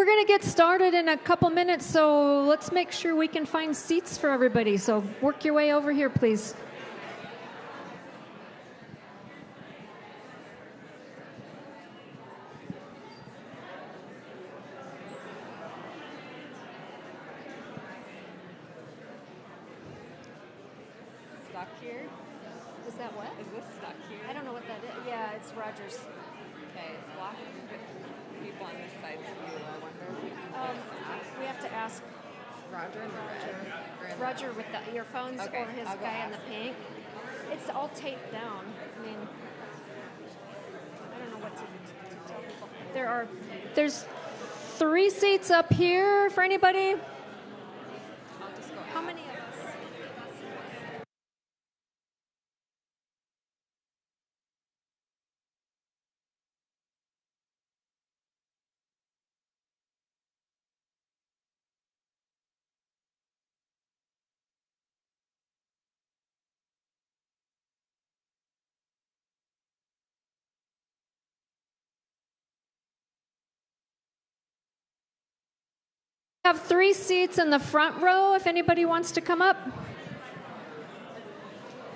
we're going to get started in a couple minutes, so let's make sure we can find seats for everybody. So work your way over here, please. Stuck here? Is that what? Is this stuck here? I don't know what that is. Yeah, it's Rogers. Okay, it's blocking people on this side's view. I wonder if we can We have to ask Roger in the red. Or in Roger with the earphones Okay, or his I'll go guy in ask. the pink. It's all taped down. I mean, I don't know what to tell people. There's 3 seats up here for anybody. I'll just go How ask. many of us? We have 3 seats in the front row if anybody wants to come up.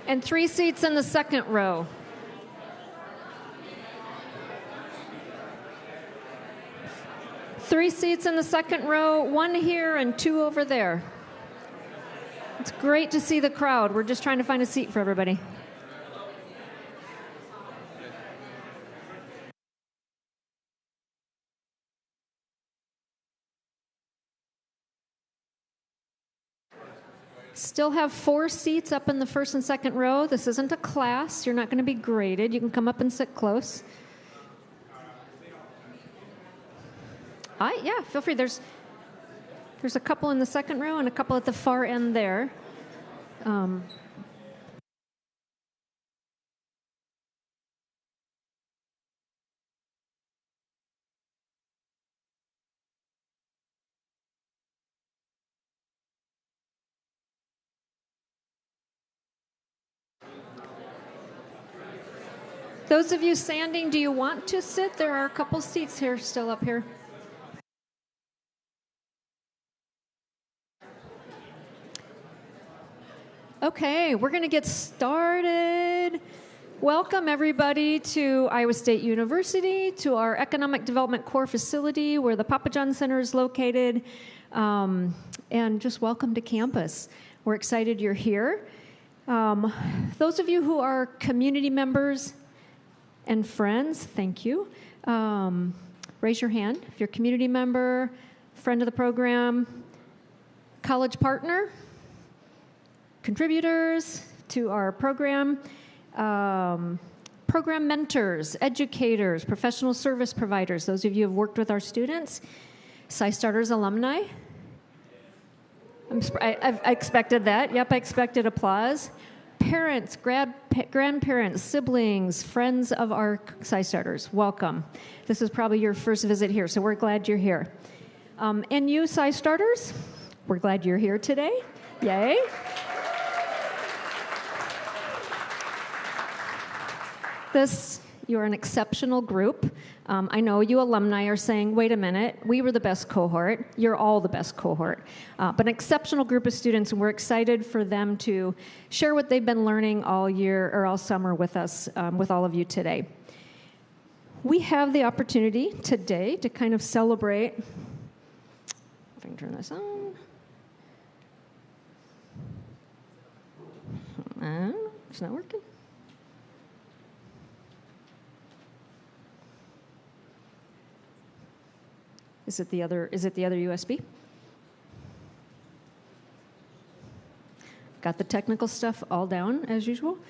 And 3 seats in the second row. Three seats in the second row, 1 here and 2 over there. It's great to see the crowd. We're just trying to find a seat for everybody. Still have 4 seats up in the first and second row. This isn't a class. You're not going to be graded. You can come up and sit close. Yeah, feel free. There's a couple in the second row and a couple at the far end there. Those of you standing, do you want to sit? There are a couple seats here still up here. Okay, we're going to get started. Welcome, everybody, to Iowa State University, to our Economic Development Core facility where the Papa John Center is located, and just welcome to campus. We're excited you're here. Those of you who are community members and friends, thank you. Raise your hand if you're a community member, friend of the program, college partner, contributors to our program, program mentors, educators, professional service providers, those of you who have worked with our students, CyStarters alumni. I expected that. Yep, I expected applause. Parents, grandparents, siblings, friends of our CyStarters, welcome. This is probably your first visit here, so we're glad you're here. And you, CyStarters, we're glad you're here today. Yay. You're an exceptional group. I know you alumni are saying, wait a minute, we were the best cohort. You're all the best cohort. But an exceptional group of students, and we're excited for them to share what they've been learning all year or all summer with us, with all of you today. We have the opportunity today to kind of celebrate. If I can turn this on. It's not working. Is it the other USB? Got the technical stuff all down as usual? Do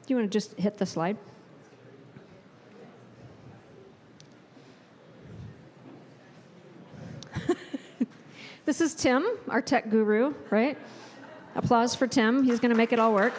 you want to just hit the slide? This is Tim, our tech guru, right? Applause for Tim. He's going to make it all work.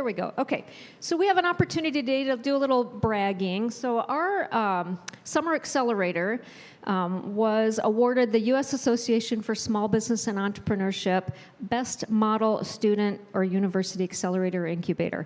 we go. Okay, so we have an opportunity today to do a little bragging. So our Summer Accelerator was awarded the U.S. Association for Small Business and Entrepreneurship Best Model Student or University Accelerator Incubator.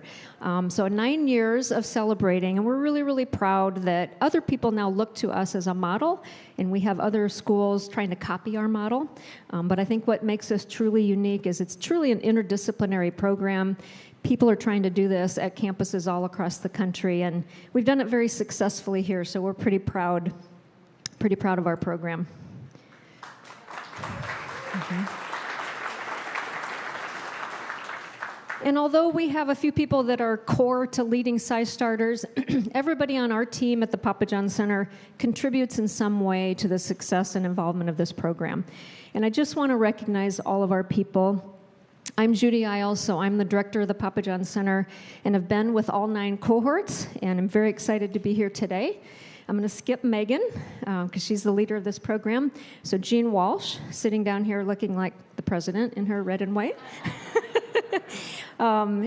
So 9 years of celebrating, and we're really, really proud that other people now look to us as a model, and we have other schools trying to copy our model. But I think what makes us truly unique is it's truly an interdisciplinary program. People are trying to do this at campuses all across the country, and we've done it very successfully here, so we're pretty proud of our program. And although we have a few people that are core to leading CyStarters, everybody on our team at the Papa John Center contributes in some way to the success and involvement of this program. And I just want to recognize all of our people. I'm Judy Isles, so I'm the director of the Papa John Center and have been with all 9 cohorts, and I'm very excited to be here today. I'm going to skip Megan because she's the leader of this program. So Jean Walsh, sitting down here looking like the president in her red and white,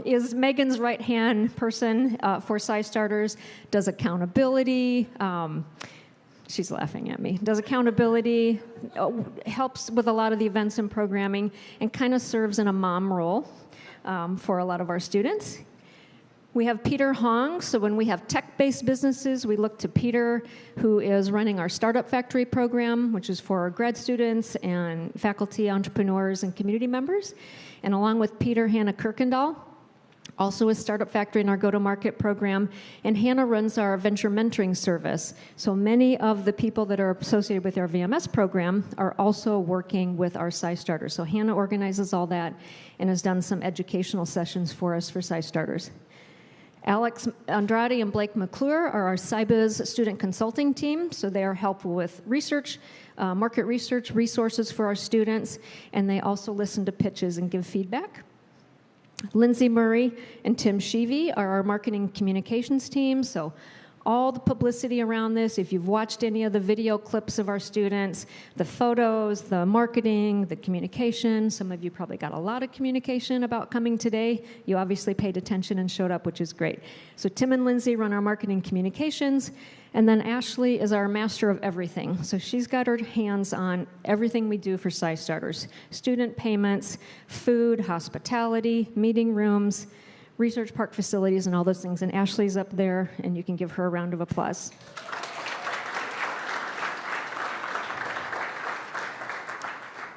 is Megan's right-hand person for CyStarters, does accountability. She's laughing at me. Does accountability, helps with a lot of the events and programming, and kind of serves in a mom role for a lot of our students. We have Peter Hong, so when we have tech-based businesses, we look to Peter, who is running our Startup Factory program, which is for our grad students and faculty, entrepreneurs, and community members. And along with Peter, Hannah Kirkendall, also with Startup Factory in our go-to-market program, and Hannah runs our venture mentoring service. So many of the people that are associated with our VMS program are also working with our CyStarters. So Hannah organizes all that and has done some educational sessions for us for CyStarters. Alex Andrade and Blake McClure are our CyBiz student consulting team, so they are helpful with research, market research, resources for our students, and they also listen to pitches and give feedback. Lindsay Murray and Tim Sheevy are our marketing communications team, so all the publicity around this, if you've watched any of the video clips of our students, the photos, the marketing, the communication, some of you probably got a lot of communication about coming today. You obviously paid attention and showed up, which is great. So Tim and Lindsay run our marketing communications, and then Ashley is our master of everything. So she's got her hands on everything we do for CyStarters: student payments, food, hospitality, meeting rooms, research park facilities, and all those things. And Ashley's up there, and you can give her a round of applause.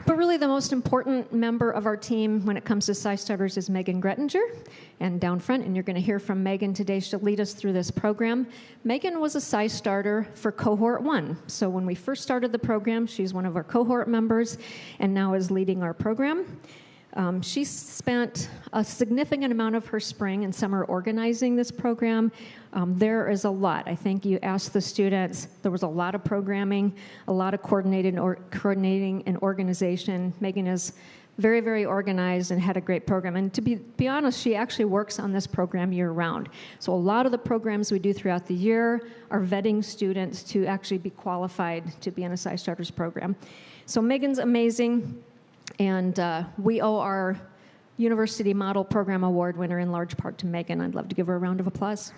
But really the most important member of our team when it comes to CyStarters is Megan Grettinger. And down front, and you're going to hear from Megan today, she'll lead us through this program. Megan was a CyStarter for Cohort 1. So when we first started the program, she's one of our cohort members and now is leading our program. She spent a significant amount of her spring and summer organizing this program. There is a lot. I think you asked the students. There was a lot of programming, a lot of coordinating and organization. Megan is very, very organized and had a great program. And to be honest, she actually works on this program year-round. So a lot of the programs we do throughout the year are vetting students to actually be qualified to be in a CyStarters program. So Megan's amazing. And we owe our University Model Program Award winner in large part to Megan. I'd love to give her a round of applause.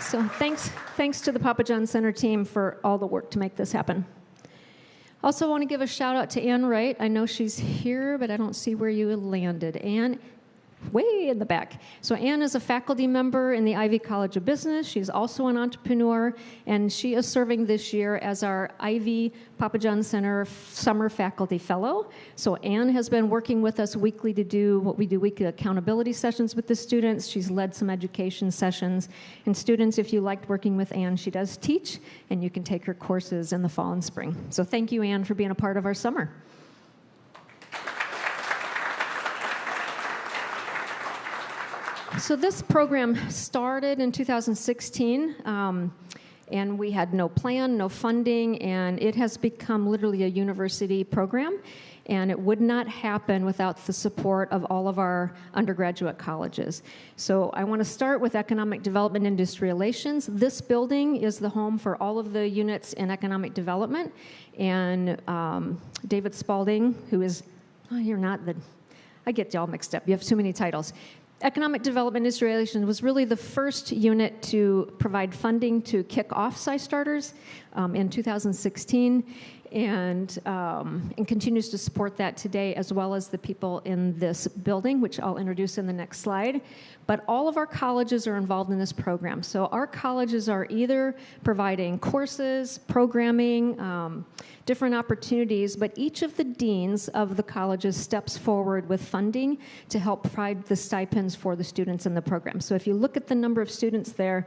So thanks to the Papa John Center team for all the work to make this happen. Also want to give a shout out to Ann Wright. I know she's here, but I don't see where you landed. Ann, way in the back. So Ann is a faculty member in the Ivy College of Business. She's also an entrepreneur, and she is serving this year as our Ivy Papa John Center Summer Faculty Fellow. So Ann has been working with us weekly to do what we do weekly accountability sessions with the students. She's led some education sessions. And students, if you liked working with Ann, she does teach, and you can take her courses in the fall and spring. So thank you, Ann, for being a part of our summer. So this program started in 2016, and we had no plan, no funding, and it has become literally a university program. and it would not happen without the support of all of our undergraduate colleges. So I want to start with economic development and industry relations. This building is the home for all of the units in economic development, and David Spalding, who is, oh, you're not the, I get you all mixed up. You have too many titles. Economic Development and Industry Relations was really the first unit to provide funding to kick off CyStarters in 2016, and continues to support that today, as well as the people in this building, which I'll introduce in the next slide. But all of our colleges are involved in this program. So our colleges are either providing courses, programming, different opportunities, but each of the deans of the colleges steps forward with funding to help provide the stipends for the students in the program. So if you look at the number of students there,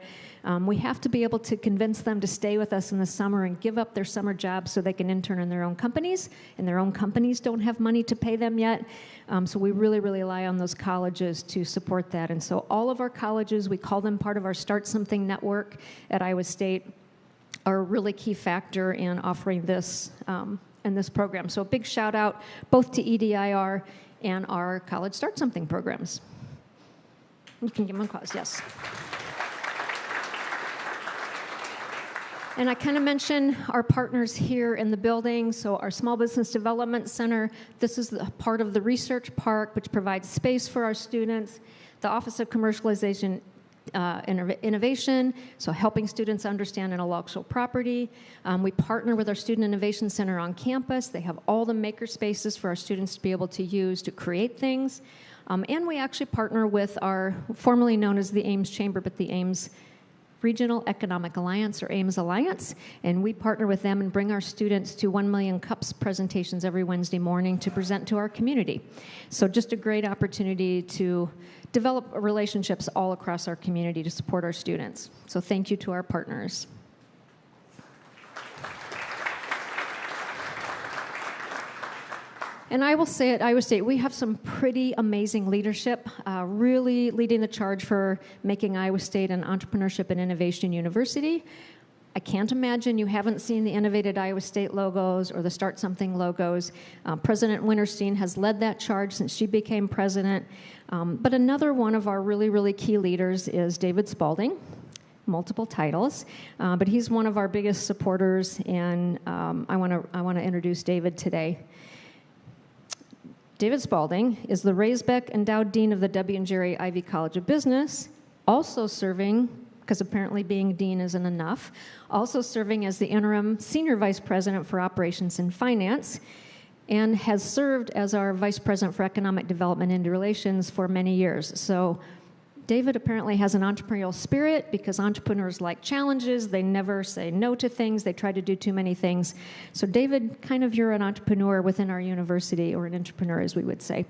we have to be able to convince them to stay with us in the summer and give up their summer jobs so they can intern in their own companies, and their own companies don't have money to pay them yet. So we really, really rely on those colleges to support that. And so all of our colleges, we call them part of our Start Something network at Iowa State, are a really key factor in offering this in this program. So a big shout out both to EDIR and our College Start Something programs. You can give them a applause, yes. And I kind of mentioned our partners here in the building. So our Small Business Development Center, this is the part of the research park, which provides space for our students. The Office of Commercialization Innovation, so helping students understand intellectual property. We partner with our Student Innovation Center on campus. They have all the maker spaces for our students to be able to use to create things. And we actually partner with our, formerly known as the Ames Chamber, but the Ames Regional Economic Alliance, or Ames Alliance, and we partner with them and bring our students to 1 Million Cups presentations every Wednesday morning to present to our community. So just a great opportunity to develop relationships all across our community to support our students. So thank you to our partners. And I will say at Iowa State, we have some pretty amazing leadership, really leading the charge for making Iowa State an entrepreneurship and innovation university. I can't imagine you haven't seen the Innovated Iowa State logos or the Start Something logos. President Winterstein has led that charge since she became president. But another one of our really, really key leaders is David Spalding, multiple titles. But he's one of our biggest supporters, and I want to introduce David today. David Spalding is the Raisbeck Endowed Dean of the W. and Jerry Ivy College of Business, also serving, because apparently being dean isn't enough, also serving as the interim senior vice president for operations and finance, and has served as our vice president for economic development and relations for many years. So David apparently has an entrepreneurial spirit because entrepreneurs like challenges. They never say no to things. They try to do too many things. So David, kind of you're an entrepreneur within our university, or an entrepreneur as we would say.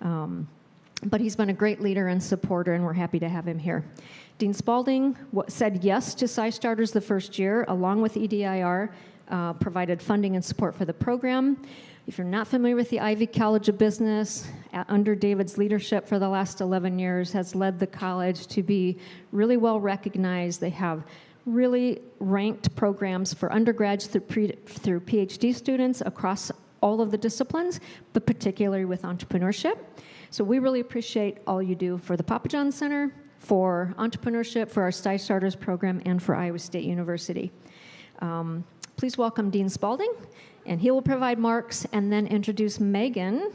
But he's been a great leader and supporter, and we're happy to have him here. Dean Spalding said yes to CyStarters the first year, along with EDIR, provided funding and support for the program. If you're not familiar with the Ivy College of Business, under David's leadership for the last 11 years, has led the college to be really well recognized. They have really ranked programs for undergrads through PhD students across all of the disciplines, but particularly with entrepreneurship. So we really appreciate all you do for the Papa John Center, for entrepreneurship, for our CyStarters program, and for Iowa State University. Please welcome Dean Spalding, and he will provide marks and then introduce Megan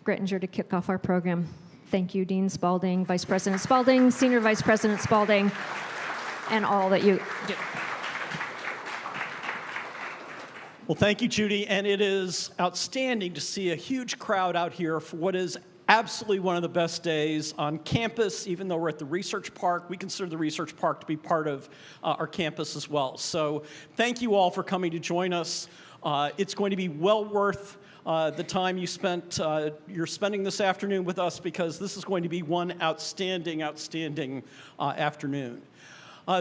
Grettinger to kick off our program. Thank you, Dean Spalding, Vice President Spalding, Senior Vice President Spalding, and all that you do. Well, thank you, Judy, and it is outstanding to see a huge crowd out here for what is absolutely one of the best days on campus. Even though we're at the Research Park, we consider the Research Park to be part of our campus as well. So thank you all for coming to join us. It's going to be well worth the time you're spending this afternoon with us, because this is going to be one outstanding afternoon.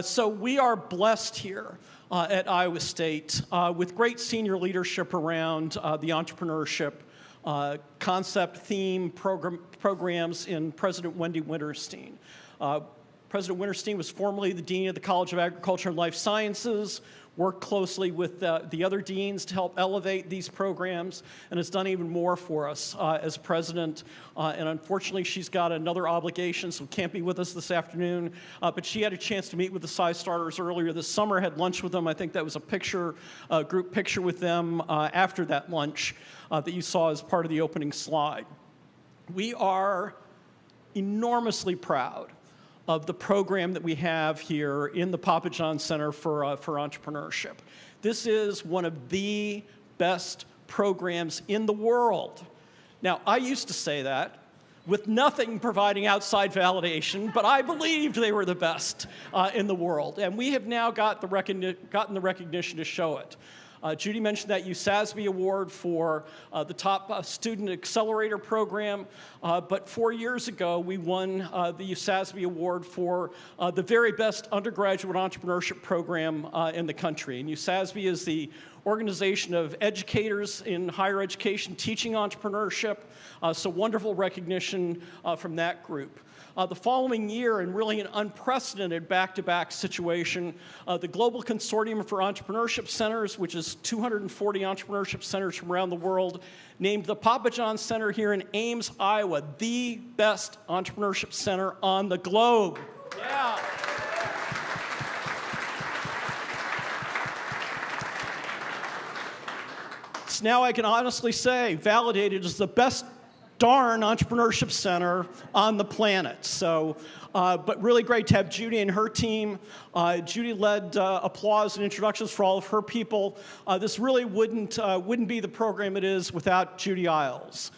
So we are blessed here at Iowa State with great senior leadership around the entrepreneurship concept, theme, programs in President Wendy Winterstein. President Winterstein was formerly the Dean of the College of Agriculture and Life Sciences, worked closely with the other deans to help elevate these programs, and has done even more for us as president. And unfortunately, she's got another obligation, so can't be with us this afternoon. But she had a chance to meet with the CyStarters earlier this summer, had lunch with them. I think that was a group picture with them after that lunch that you saw as part of the opening slide. We are enormously proud of the program that we have here in the Papa John Center for Entrepreneurship. This is one of the best programs in the world. Now, I used to say that with nothing providing outside validation, but I believed they were the best in the world. And we have now gotten the recognition to show it. Judy mentioned that USASB award for the top student accelerator program, but 4 years ago we won the USASB award for the very best undergraduate entrepreneurship program in the country. And USASB is the organization of educators in higher education teaching entrepreneurship, so wonderful recognition from that group. The following year, in really an unprecedented back-to-back situation, the Global Consortium for Entrepreneurship Centers, which is 240 entrepreneurship centers from around the world, named the Papa John Center here in Ames, Iowa, the best entrepreneurship center on the globe. Yeah. So now I can honestly say, validated as the best darn entrepreneurship center on the planet. So, but really great to have Judy and her team. Judy led applause and introductions for all of her people. This really wouldn't be the program it is without Judy Isles.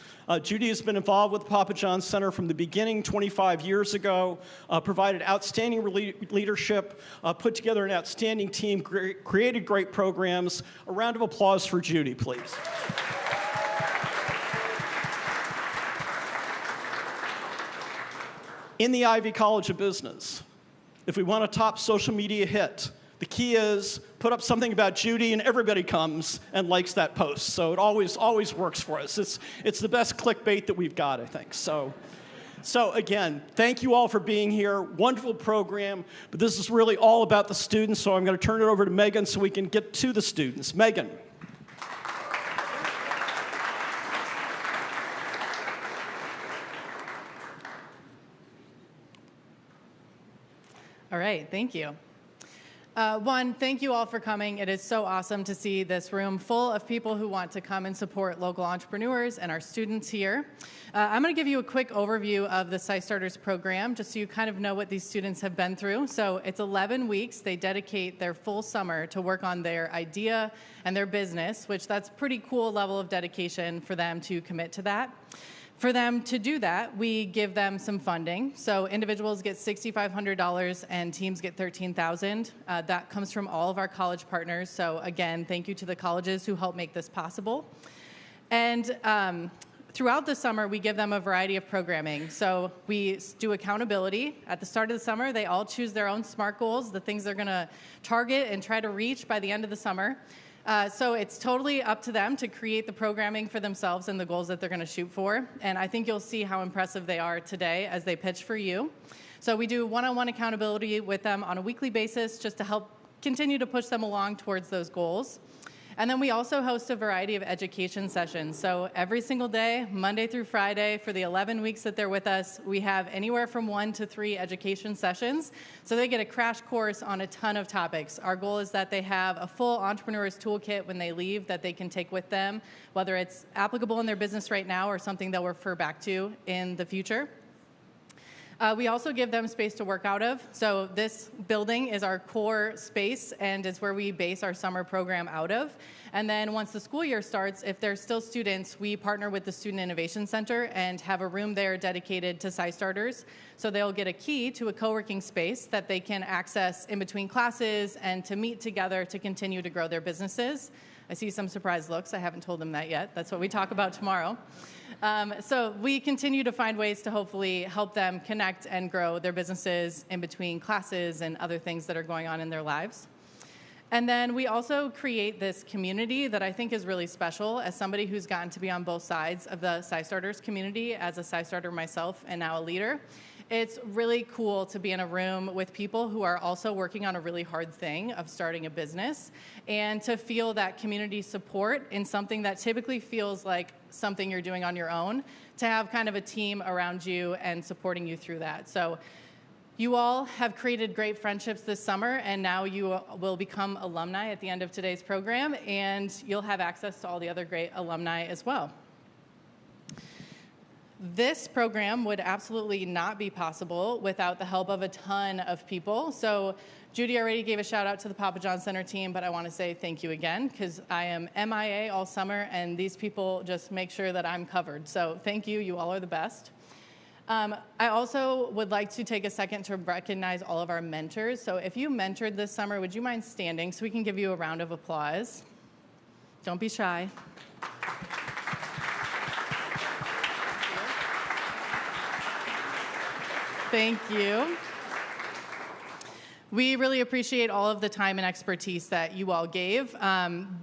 Judy has been involved with the Papa John Center from the beginning 25 years ago, provided outstanding leadership, put together an outstanding team, created great programs. A round of applause for Judy, please. In the Ivy College of Business, if we want a top social media hit, the key is put up something about Judy and everybody comes and likes that post. So it always works for us. It's the best clickbait that we've got, I think. So again, thank you all for being here. Wonderful program, but this is really all about the students, so I'm going to turn it over to Megan so we can get to the students. Megan. All right, thank you. One, thank you all for coming. It is so awesome to see this room full of people who want to come and support local entrepreneurs and our students here. I'm going to give you a quick overview of the CyStarters program, just so you kind of know what these students have been through. So it's 11 weeks. They dedicate their full summer to work on their idea and their business, which that's a pretty cool level of dedication for them to commit to that. For them to do that, we give them some funding. So individuals get $6,500 and teams get $13,000. That comes from all of our college partners. So again, thank you to the colleges who help make this possible. And throughout the summer, we give them a variety of programming. So we do accountability. At the start of the summer, they all choose their own SMART goals, the things they're going to target and try to reach by the end of the summer. So it's totally up to them to create the programming for themselves and the goals that they're going to shoot for. And I think you'll see how impressive they are today as they pitch for you. So we do one-on-one accountability with them on a weekly basis just to help continue to push them along towards those goals. And then we also host a variety of education sessions. So every single day, Monday through Friday, for the 11 weeks that they're with us, we have anywhere from 1 to 3 education sessions. So they get a crash course on a ton of topics. Our goal is that they have a full entrepreneur's toolkit when they leave that they can take with them, whether it's applicable in their business right now or something they'll refer back to in the future. We also give them space to work out of. So this building is our core space and is where we base our summer program out of. And then once the school year starts, if they're still students, we partner with the Student Innovation Center and have a room there dedicated to CyStarters. So they'll get a key to a co-working space that they can access in between classes and to meet together to continue to grow their businesses. I see some surprised looks. I haven't told them that yet. That's what we talk about tomorrow. So we continue to find ways to hopefully help them connect and grow their businesses in between classes and other things that are going on in their lives. And then we also create this community that I think is really special. As somebody who's gotten to be on both sides of the CyStarters community, as a CyStarter myself and now a leader, It's really cool to be in a room with people who are also working on a really hard thing of starting a business, and to feel that community support in something that typically feels like something you're doing on your own, to have kind of a team around you and supporting you through that. So you all have created great friendships this summer, and now you will become alumni at the end of today's program, and you'll have access to all the other great alumni as well. This program would absolutely not be possible without the help of a ton of people. So Judy already gave a shout out to the Papa John Center team, but I want to say thank you again, because I am MIA all summer, and these people just make sure that I'm covered. So thank you. You all are the best. I also would like to take a second to recognize all of our mentors. So if you mentored this summer, would you mind standing so we can give you a round of applause? Don't be shy. Thank you. We really appreciate all of the time and expertise that you all gave.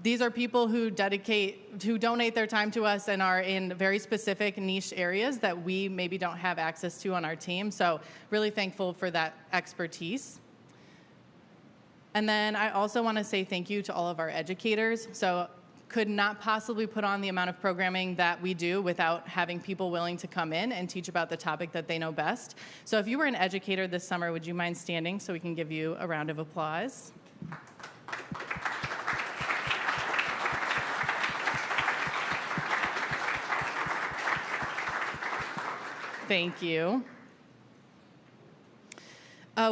These are people who donate their time to us and are in very specific niche areas that we maybe don't have access to on our team. So really thankful for that expertise. And then I also want to say thank you to all of our educators. So could not possibly put on the amount of programming that we do without having people willing to come in and teach about the topic that they know best. So if you were an educator this summer, would you mind standing so we can give you a round of applause? Thank you.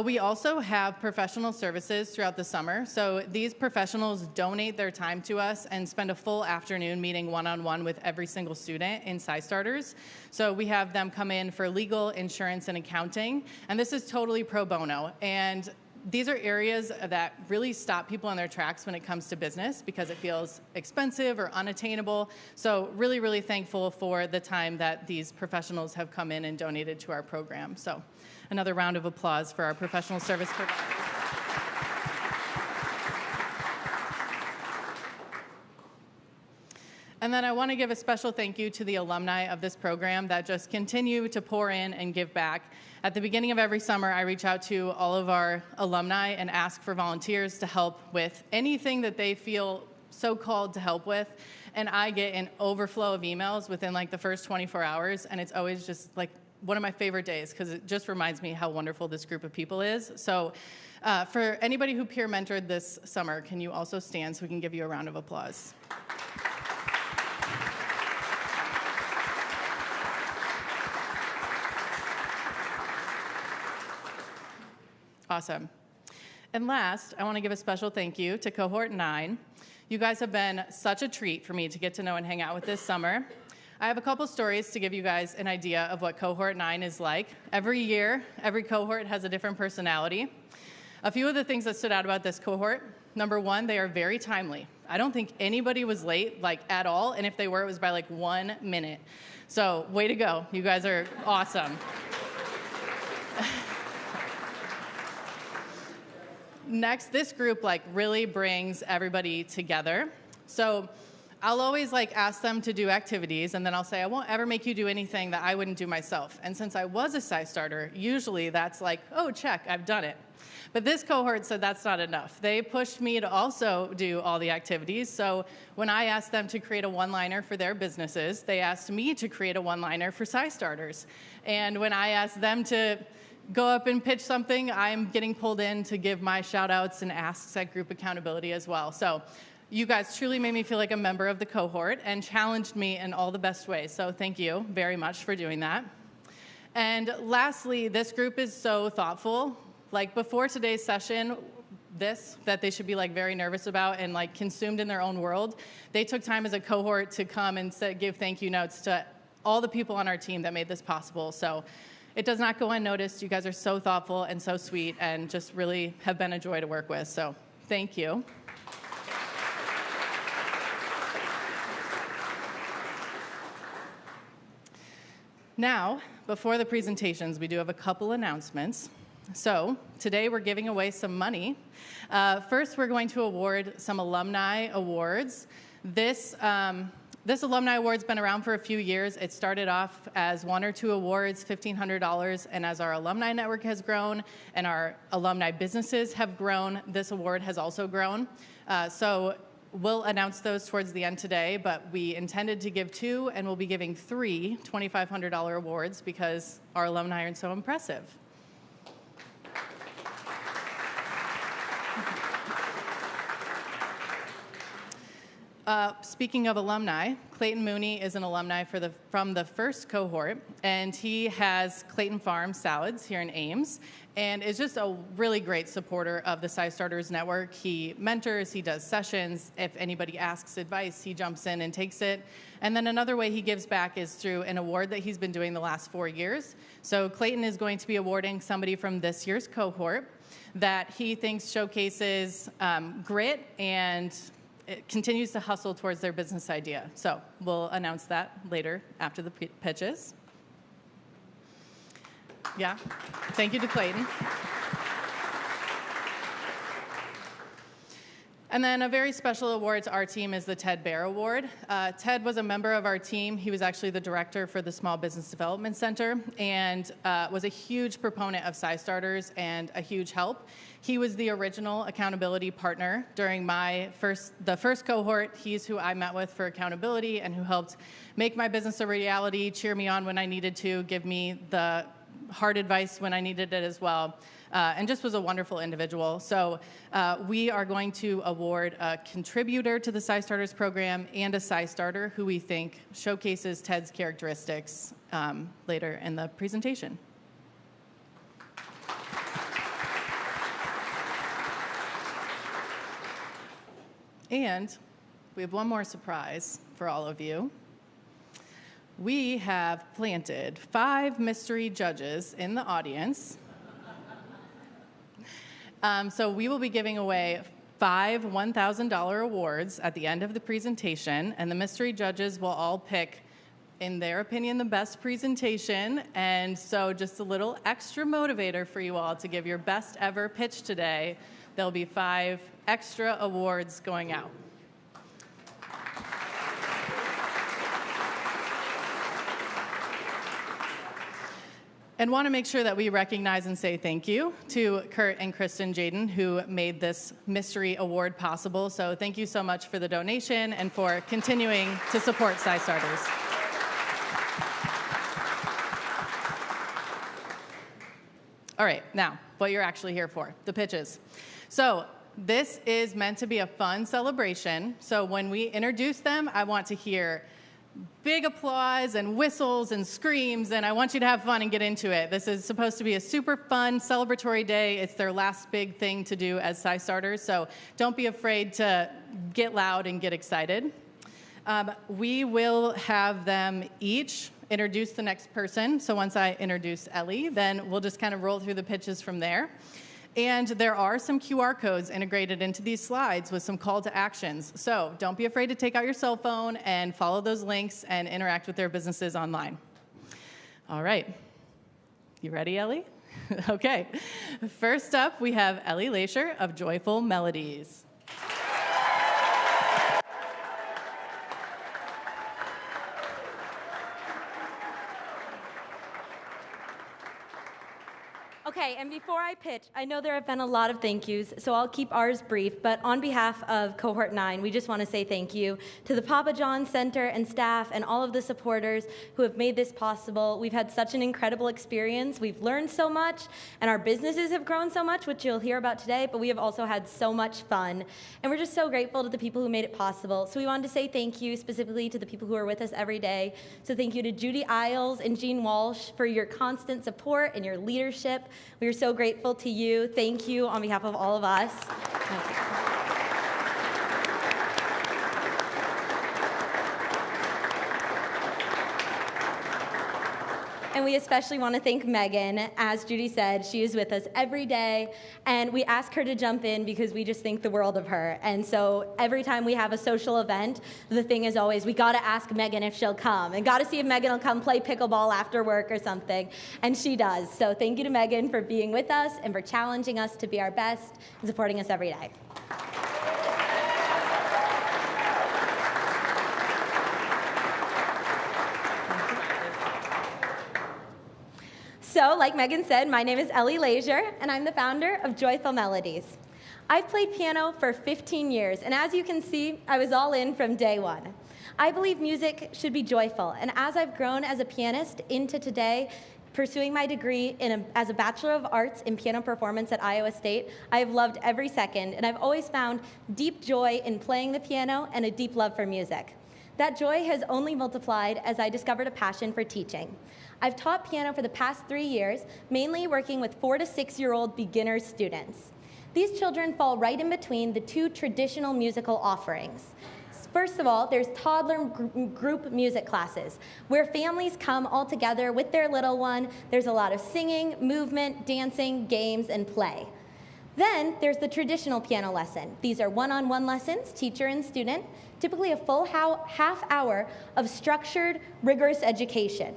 We also have professional services throughout the summer. So these professionals donate their time to us and spend a full afternoon meeting one-on-one with every single student in CyStarters. So we have them come in for legal, insurance, and accounting. And this is totally pro bono. And these are areas that really stop people in their tracks when it comes to business, because it feels expensive or unattainable. So really, really thankful for the time that these professionals have come in and donated to our program. So another round of applause for our professional service providers. And then I want to give a special thank you to the alumni of this program that just continue to pour in and give back. At the beginning of every summer, I reach out to all of our alumni and ask for volunteers to help with anything that they feel so called to help with. And I get an overflow of emails within like the first 24 hours, and it's always just like one of my favorite days, because it just reminds me how wonderful this group of people is. So for anybody who peer mentored this summer, can you also stand so we can give you a round of applause? Awesome. And last, I want to give a special thank you to Cohort 9. You guys have been such a treat for me to get to know and hang out with this summer. I have a couple stories to give you guys an idea of what Cohort 9 is like. Every year, every cohort has a different personality. A few of the things that stood out about this cohort: number one, they are very timely. I don't think anybody was late, like, at all, and if they were, it was by like 1 minute. So, way to go. You guys are awesome. Next, this group like really brings everybody together. So I'll always like ask them to do activities, and then I'll say, I won't ever make you do anything that I wouldn't do myself. And since I was a CyStarter, usually that's like, oh, check, I've done it. But this cohort said that's not enough. They pushed me to also do all the activities. So when I asked them to create a one-liner for their businesses, they asked me to create a one-liner for CyStarters. And when I asked them to go up and pitch something, I'm getting pulled in to give my shout-outs and asks at group accountability as well. So you guys truly made me feel like a member of the cohort and challenged me in all the best ways. So thank you very much for doing that. And lastly, this group is so thoughtful. Like before today's session, that they should be like very nervous about and like consumed in their own world, they took time as a cohort to come and give thank you notes to all the people on our team that made this possible. So it does not go unnoticed. You guys are so thoughtful and so sweet and just really have been a joy to work with. So thank you. Now, before the presentations, we do have a couple announcements. So today we're giving away some money. First, we're going to award some alumni awards. This This Alumni Award's been around for a few years. It started off as 1 or 2 awards, $1,500, and as our alumni network has grown and our alumni businesses have grown, this award has also grown. So we'll announce those towards the end today, but we intended to give 2, and we'll be giving 3 $2,500 awards because our alumni are so impressive. Speaking of alumni, Clayton Mooney is an alumni from the first cohort, and he has Clayton Farm Salads here in Ames, and is just a really great supporter of the CyStarters network. He mentors, he does sessions. If anybody asks advice, he jumps in and takes it. And then another way he gives back is through an award that he's been doing the last 4 years. So Clayton is going to be awarding somebody from this year's cohort that he thinks showcases grit and it continues to hustle towards their business idea. So we'll announce that later after the pitches. Yeah, thank you to Clayton. And then a very special award to our team is the Ted Bear Award. Ted was a member of our team. He was actually the director for the Small Business Development Center and was a huge proponent of CyStarters and a huge help. He was the original accountability partner during the first cohort. He's who I met with for accountability and who helped make my business a reality, cheer me on when I needed to, give me the hard advice when I needed it as well. And just was a wonderful individual. So we are going to award a contributor to the CyStarters program and a CyStarter who we think showcases Ted's characteristics later in the presentation. And we have one more surprise for all of you. We have planted 5 mystery judges in the audience. So we will be giving away 5 $1,000 awards at the end of the presentation, and the mystery judges will all pick, in their opinion, the best presentation. And so just a little extra motivator for you all to give your best ever pitch today. There'll be 5 extra awards going out. And want to make sure that we recognize and say thank you to Kurt and Kristen Jaden, who made this mystery award possible. So thank you so much for the donation and for continuing to support CyStarters. All right, now, what you're actually here for, the pitches. So this is meant to be a fun celebration. So when we introduce them, I want to hear big applause and whistles and screams, and I want you to have fun and get into it. This is supposed to be a super fun, celebratory day. It's their last big thing to do as CyStarters, so don't be afraid to get loud and get excited. We will have them each introduce the next person. So once I introduce Ellie, then we'll just kind of roll through the pitches from there. And there are some QR codes integrated into these slides with some call to actions. So don't be afraid to take out your cell phone and follow those links and interact with their businesses online. All right. You ready, Ellie? Okay. First up, we have Ellie Lasher of Joyful Melodies. Okay, and before I pitch, I know there have been a lot of thank yous, so I'll keep ours brief, but on behalf of Cohort 9, we just want to say thank you to the Papa John Center and staff and all of the supporters who have made this possible. We've had such an incredible experience. We've learned so much, and our businesses have grown so much, which you'll hear about today, but we have also had so much fun, and we're just so grateful to the people who made it possible. So we wanted to say thank you specifically to the people who are with us every day. So thank you to Judy Isles and Jean Walsh for your constant support and your leadership. We are so grateful to you. Thank you on behalf of all of us. And we especially want to thank Megan. As Judy said, she is with us every day, and we ask her to jump in because we just think the world of her. And so every time we have a social event, the thing is always, we got to ask Megan if she'll come, and got to see if Megan will come play pickleball after work or something, and she does. So thank you to Megan for being with us and for challenging us to be our best and supporting us every day. So, like Megan said, my name is Ellie Leisure, and I'm the founder of Joyful Melodies. I've played piano for 15 years, and as you can see, I was all in from day one. I believe music should be joyful, and as I've grown as a pianist into today, pursuing my degree as a Bachelor of Arts in Piano Performance at Iowa State, I have loved every second, and I've always found deep joy in playing the piano and a deep love for music. That joy has only multiplied as I discovered a passion for teaching. I've taught piano for the past 3 years, mainly working with 4 to 6-year-old beginner students. These children fall right in between the two traditional musical offerings. First of all, there's toddler group music classes, where families come all together with their little one. There's a lot of singing, movement, dancing, games, and play. Then there's the traditional piano lesson. These are one-on-one lessons, teacher and student, typically a full half hour of structured, rigorous education.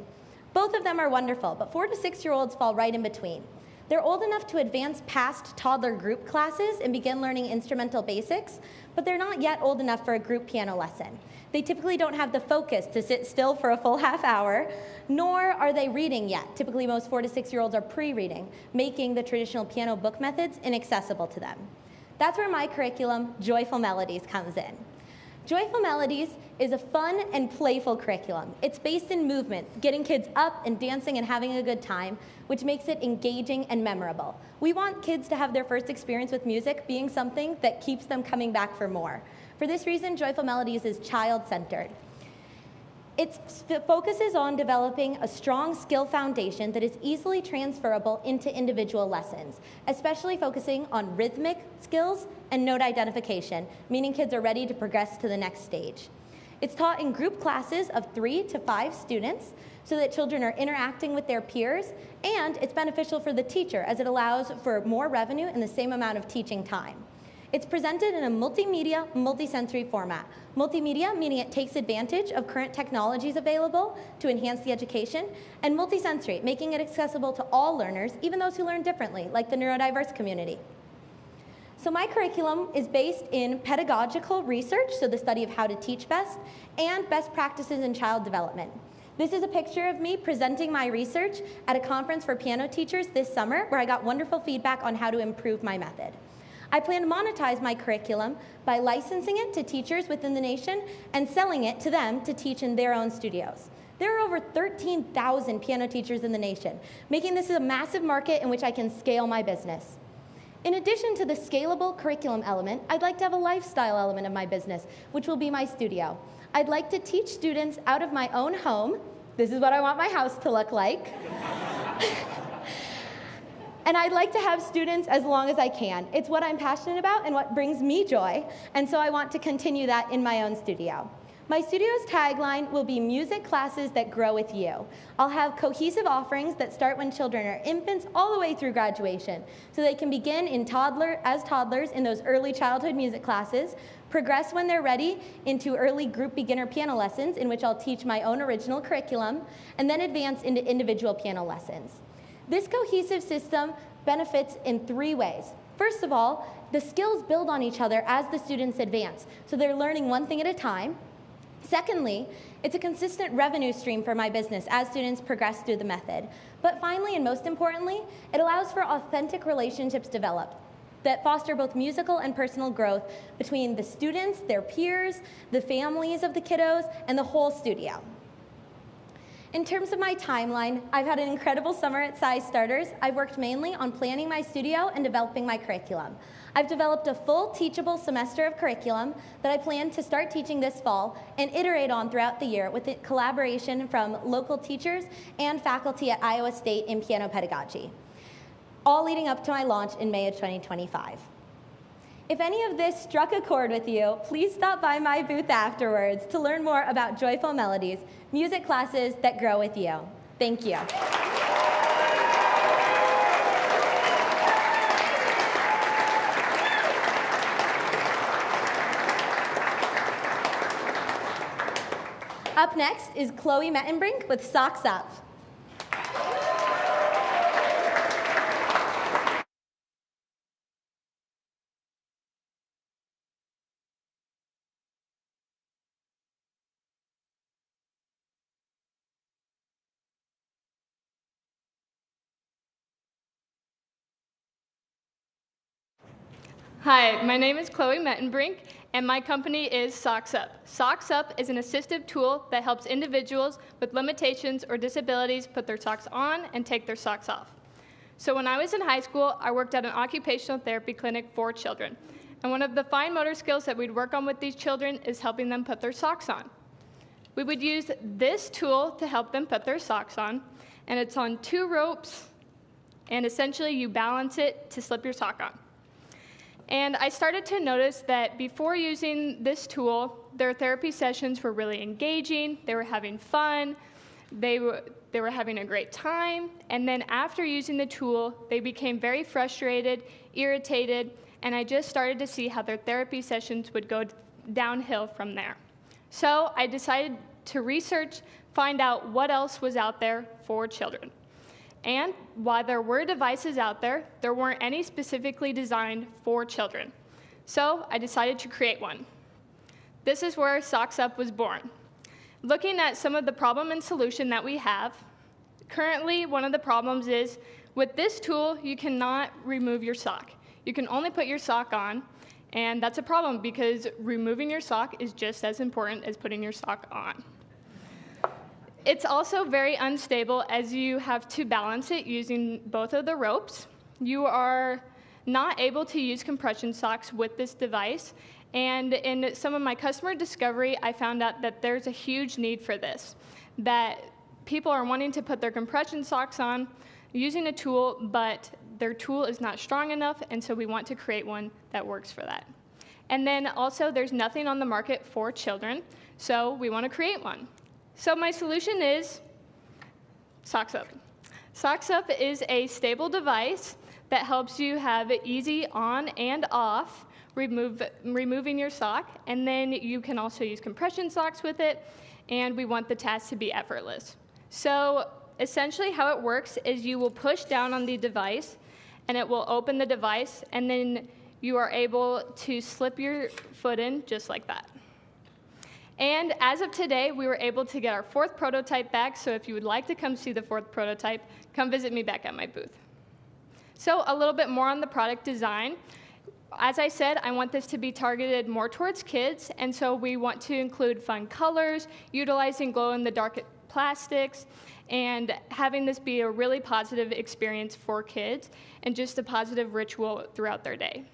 Both of them are wonderful, but 4 to 6-year-olds fall right in between. They're old enough to advance past toddler group classes and begin learning instrumental basics, but they're not yet old enough for a group piano lesson. They typically don't have the focus to sit still for a full half hour, nor are they reading yet. Typically, most 4 to 6-year-olds are pre-reading, making the traditional piano book methods inaccessible to them. That's where my curriculum, Joyful Melodies, comes in. Joyful Melodies is a fun and playful curriculum. It's based in movement, getting kids up and dancing and having a good time, which makes it engaging and memorable. We want kids to have their first experience with music being something that keeps them coming back for more. For this reason, Joyful Melodies is child-centered. It focuses on developing a strong skill foundation that is easily transferable into individual lessons, especially focusing on rhythmic skills and note identification, meaning kids are ready to progress to the next stage. It's taught in group classes of 3 to 5 students so that children are interacting with their peers, and it's beneficial for the teacher as it allows for more revenue in the same amount of teaching time. It's presented in a multimedia, multisensory format. Multimedia, meaning it takes advantage of current technologies available to enhance the education, and multisensory, making it accessible to all learners, even those who learn differently, like the neurodiverse community. So my curriculum is based in pedagogical research, so the study of how to teach best, and best practices in child development. This is a picture of me presenting my research at a conference for piano teachers this summer, where I got wonderful feedback on how to improve my method. I plan to monetize my curriculum by licensing it to teachers within the nation and selling it to them to teach in their own studios. There are over 13,000 piano teachers in the nation, making this a massive market in which I can scale my business. In addition to the scalable curriculum element, I'd like to have a lifestyle element of my business, which will be my studio. I'd like to teach students out of my own home. This is what I want my house to look like. And I'd like to have students as long as I can. It's what I'm passionate about and what brings me joy, and so I want to continue that in my own studio. My studio's tagline will be music classes that grow with you. I'll have cohesive offerings that start when children are infants all the way through graduation, so they can begin as toddlers in those early childhood music classes, progress when they're ready into early group beginner piano lessons, in which I'll teach my own original curriculum, and then advance into individual piano lessons. This cohesive system benefits in 3 ways. First of all, the skills build on each other as the students advance, so they're learning one thing at a time. Secondly, it's a consistent revenue stream for my business as students progress through the method. But finally, and most importantly, it allows for authentic relationships developed that foster both musical and personal growth between the students, their peers, the families of the kiddos, and the whole studio. In terms of my timeline, I've had an incredible summer at CyStarters. I've worked mainly on planning my studio and developing my curriculum. I've developed a full teachable semester of curriculum that I plan to start teaching this fall and iterate on throughout the year with collaboration from local teachers and faculty at Iowa State in piano pedagogy, all leading up to my launch in May of 2025. If any of this struck a chord with you, please stop by my booth afterwards to learn more about Joyful Melodies, music classes that grow with you. Thank you. Up next is Chloe Mettenbrink with Socks Up. Hi, my name is Chloe Mettenbrink, and my company is Socks Up. Socks Up is an assistive tool that helps individuals with limitations or disabilities put their socks on and take their socks off. So when I was in high school, I worked at an occupational therapy clinic for children. And one of the fine motor skills that we'd work on with these children is helping them put their socks on. We would use this tool to help them put their socks on, and it's on 2 ropes, and essentially you balance it to slip your sock on. And I started to notice that before using this tool, their therapy sessions were really engaging, they were having fun, they were having a great time, and then after using the tool, they became very frustrated, irritated, and I just started to see how their therapy sessions would go downhill from there. So I decided to research, find out what else was out there for children. And while there were devices out there, there weren't any specifically designed for children. So I decided to create one. This is where Socks Up was born. Looking at some of the problem and solution that we have, currently one of the problems is with this tool, you cannot remove your sock. You can only put your sock on, and that's a problem because removing your sock is just as important as putting your sock on. It's also very unstable as you have to balance it using both of the ropes. You are not able to use compression socks with this device, and in some of my customer discovery, I found out that there's a huge need for this, that people are wanting to put their compression socks on using a tool, but their tool is not strong enough, and so we want to create one that works for that. And then also, there's nothing on the market for children, so we want to create one. So my solution is Socks Up. Socks Up is a stable device that helps you have it easy on and off, removing your sock, and then you can also use compression socks with it, and we want the task to be effortless. So essentially how it works is you will push down on the device, and it will open the device, and then you are able to slip your foot in just like that. And as of today, we were able to get our 4th prototype back, so if you would like to come see the 4th prototype, come visit me back at my booth. So a little bit more on the product design. As I said, I want this to be targeted more towards kids, and so we want to include fun colors, utilizing glow-in-the-dark plastics, and having this be a really positive experience for kids, and just a positive ritual throughout their day.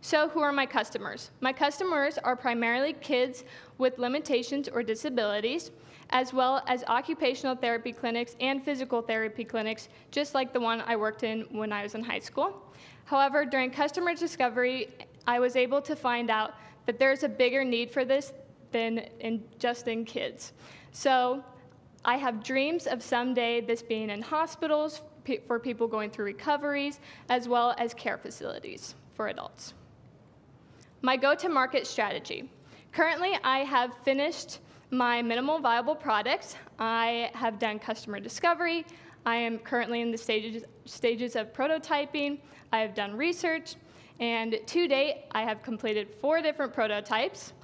So who are my customers? My customers are primarily kids with limitations or disabilities, as well as occupational therapy clinics and physical therapy clinics, just like the one I worked in when I was in high school. However, during customer discovery, I was able to find out that there's a bigger need for this than just in kids. So I have dreams of someday this being in hospitals for people going through recoveries, as well as care facilities for adults. My go-to-market strategy. Currently, I have finished my minimal viable product. I have done customer discovery. I am currently in the stages of prototyping. I have done research, and to date, I have completed 4 different prototypes.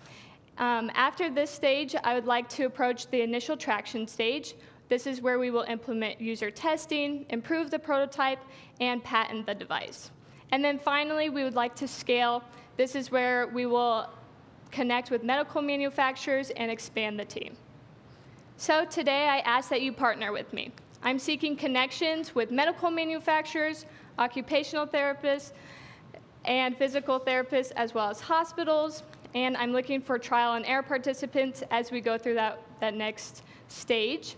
After this stage, I would like to approach the initial traction stage. This is where we will implement user testing, improve the prototype, and patent the device. And then finally, we would like to scale. This is where we will connect with medical manufacturers and expand the team. So today, I ask that you partner with me. I'm seeking connections with medical manufacturers, occupational therapists, and physical therapists, as well as hospitals. And I'm looking for trial and error participants as we go through that next stage.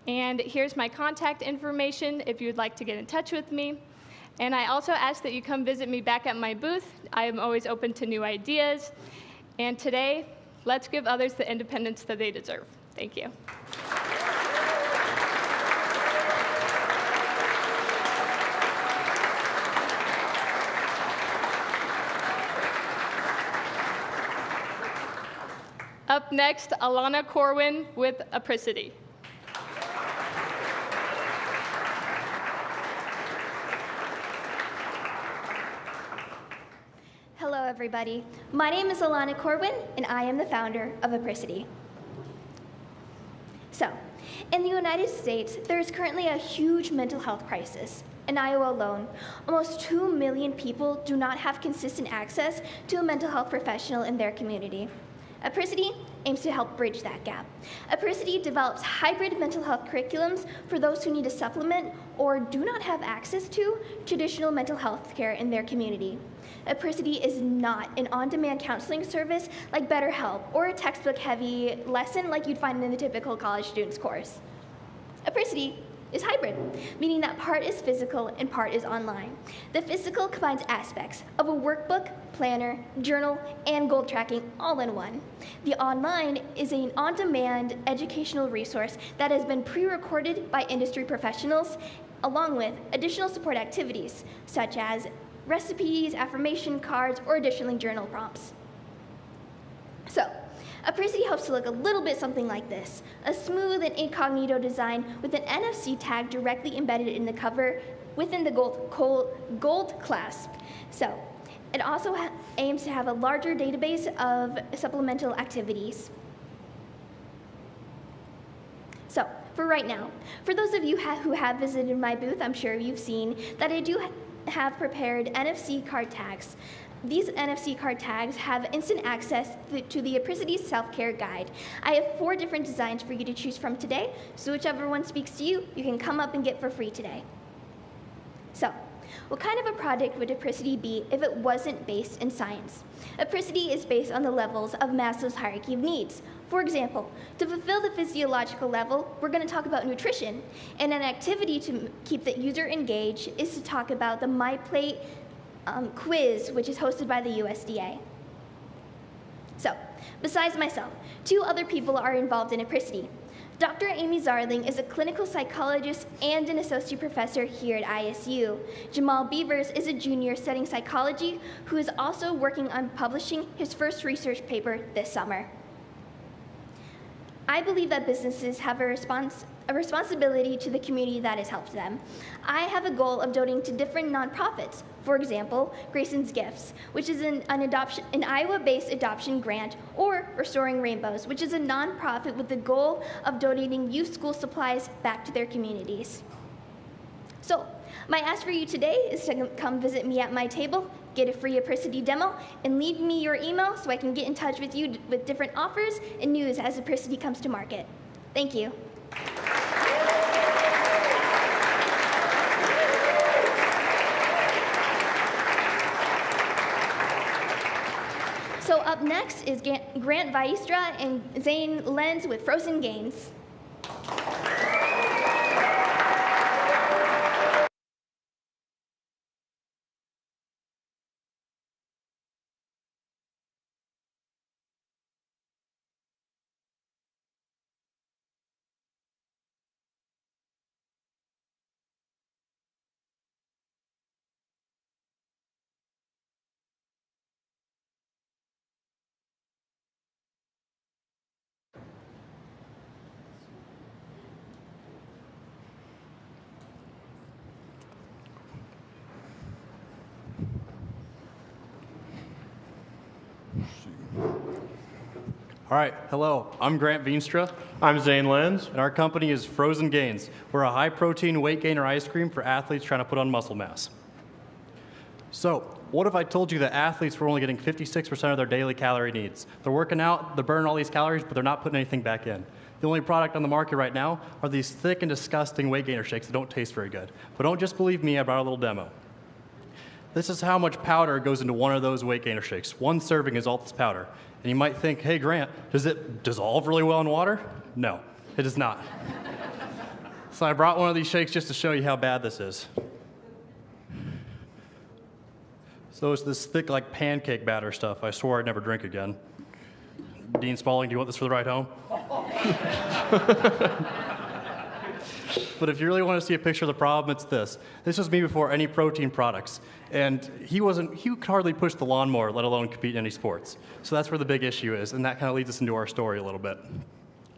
And here's my contact information if you'd like to get in touch with me. And I also ask that you come visit me back at my booth. I am always open to new ideas. And today, let's give others the independence that they deserve. Thank you. Up next, Alana Corwin with Apricity. Hello, everybody. My name is Alana Corwin, and I am the founder of Apricity. So, in the United States, there is currently a huge mental health crisis. In Iowa alone, almost 2 million people do not have consistent access to a mental health professional in their community. Apricity aims to help bridge that gap. Apricity develops hybrid mental health curriculums for those who need to supplement or do not have access to traditional mental health care in their community. Apricity is not an on-demand counseling service like BetterHelp or a textbook-heavy lesson like you'd find in the typical college student's course. Apricity is hybrid, meaning that part is physical and part is online. The physical combines aspects of a workbook, planner, journal, and goal tracking all in one. The online is an on-demand educational resource that has been pre-recorded by industry professionals, along with additional support activities, such as recipes, affirmation cards, or additionally journal prompts. So, Apricity hopes to look a little bit something like this: a smooth and incognito design with an NFC tag directly embedded in the cover within the gold clasp. So, it also aims to have a larger database of supplemental activities. So, for right now, for those of you who have visited my booth, I'm sure you've seen that I do have prepared NFC card tags. These NFC card tags have instant access to the Apricity Self-Care Guide. I have 4 different designs for you to choose from today, so whichever one speaks to you, you can come up and get for free today. So, what kind of a product would Apricity be if it wasn't based in science? Apricity is based on the levels of Maslow's hierarchy of needs. For example, to fulfill the physiological level, we're going to talk about nutrition, and an activity to keep the user engaged is to talk about the MyPlate quiz, which is hosted by the USDA. So, besides myself, 2 other people are involved in Apricity. Dr. Amy Zarling is a clinical psychologist and an associate professor here at ISU. Jamal Beavers is a junior studying psychology who is also working on publishing his first research paper this summer. I believe that businesses have a responsibility to the community that has helped them. I have a goal of donating to different nonprofits. For example, Grayson's Gifts, which is an Iowa-based adoption grant, or Restoring Rainbows, which is a nonprofit with the goal of donating youth school supplies back to their communities. So, my ask for you today is to come visit me at my table, get a free Apricity demo, and leave me your email so I can get in touch with you with different offers and news as Apricity comes to market. Thank you. So up next is Grant Viestra and Zane Lenz with Frozen Gains. All right, hello, I'm Grant Veenstra. I'm Zane Lenz. And our company is Frozen Gains. We're a high-protein weight gainer ice cream for athletes trying to put on muscle mass. So, what if I told you that athletes were only getting 56% of their daily calorie needs? They're working out, they're burning all these calories, but they're not putting anything back in. The only product on the market right now are these thick and disgusting weight gainer shakes that don't taste very good. But don't just believe me, I brought a little demo. This is how much powder goes into one of those weight gainer shakes. 1 serving is all this powder. And you might think, hey, Grant, does it dissolve really well in water? No, it does not. So I brought one of these shakes just to show you how bad this is. So it's this thick, like pancake batter stuff. I swore I'd never drink again. Dean Spaulding, do you want this for the ride home? But if you really want to see a picture of the problem, it's this. This was me before any protein products. And he could hardly push the lawnmower, let alone compete in any sports. So that's where the big issue is, and that kind of leads us into our story a little bit.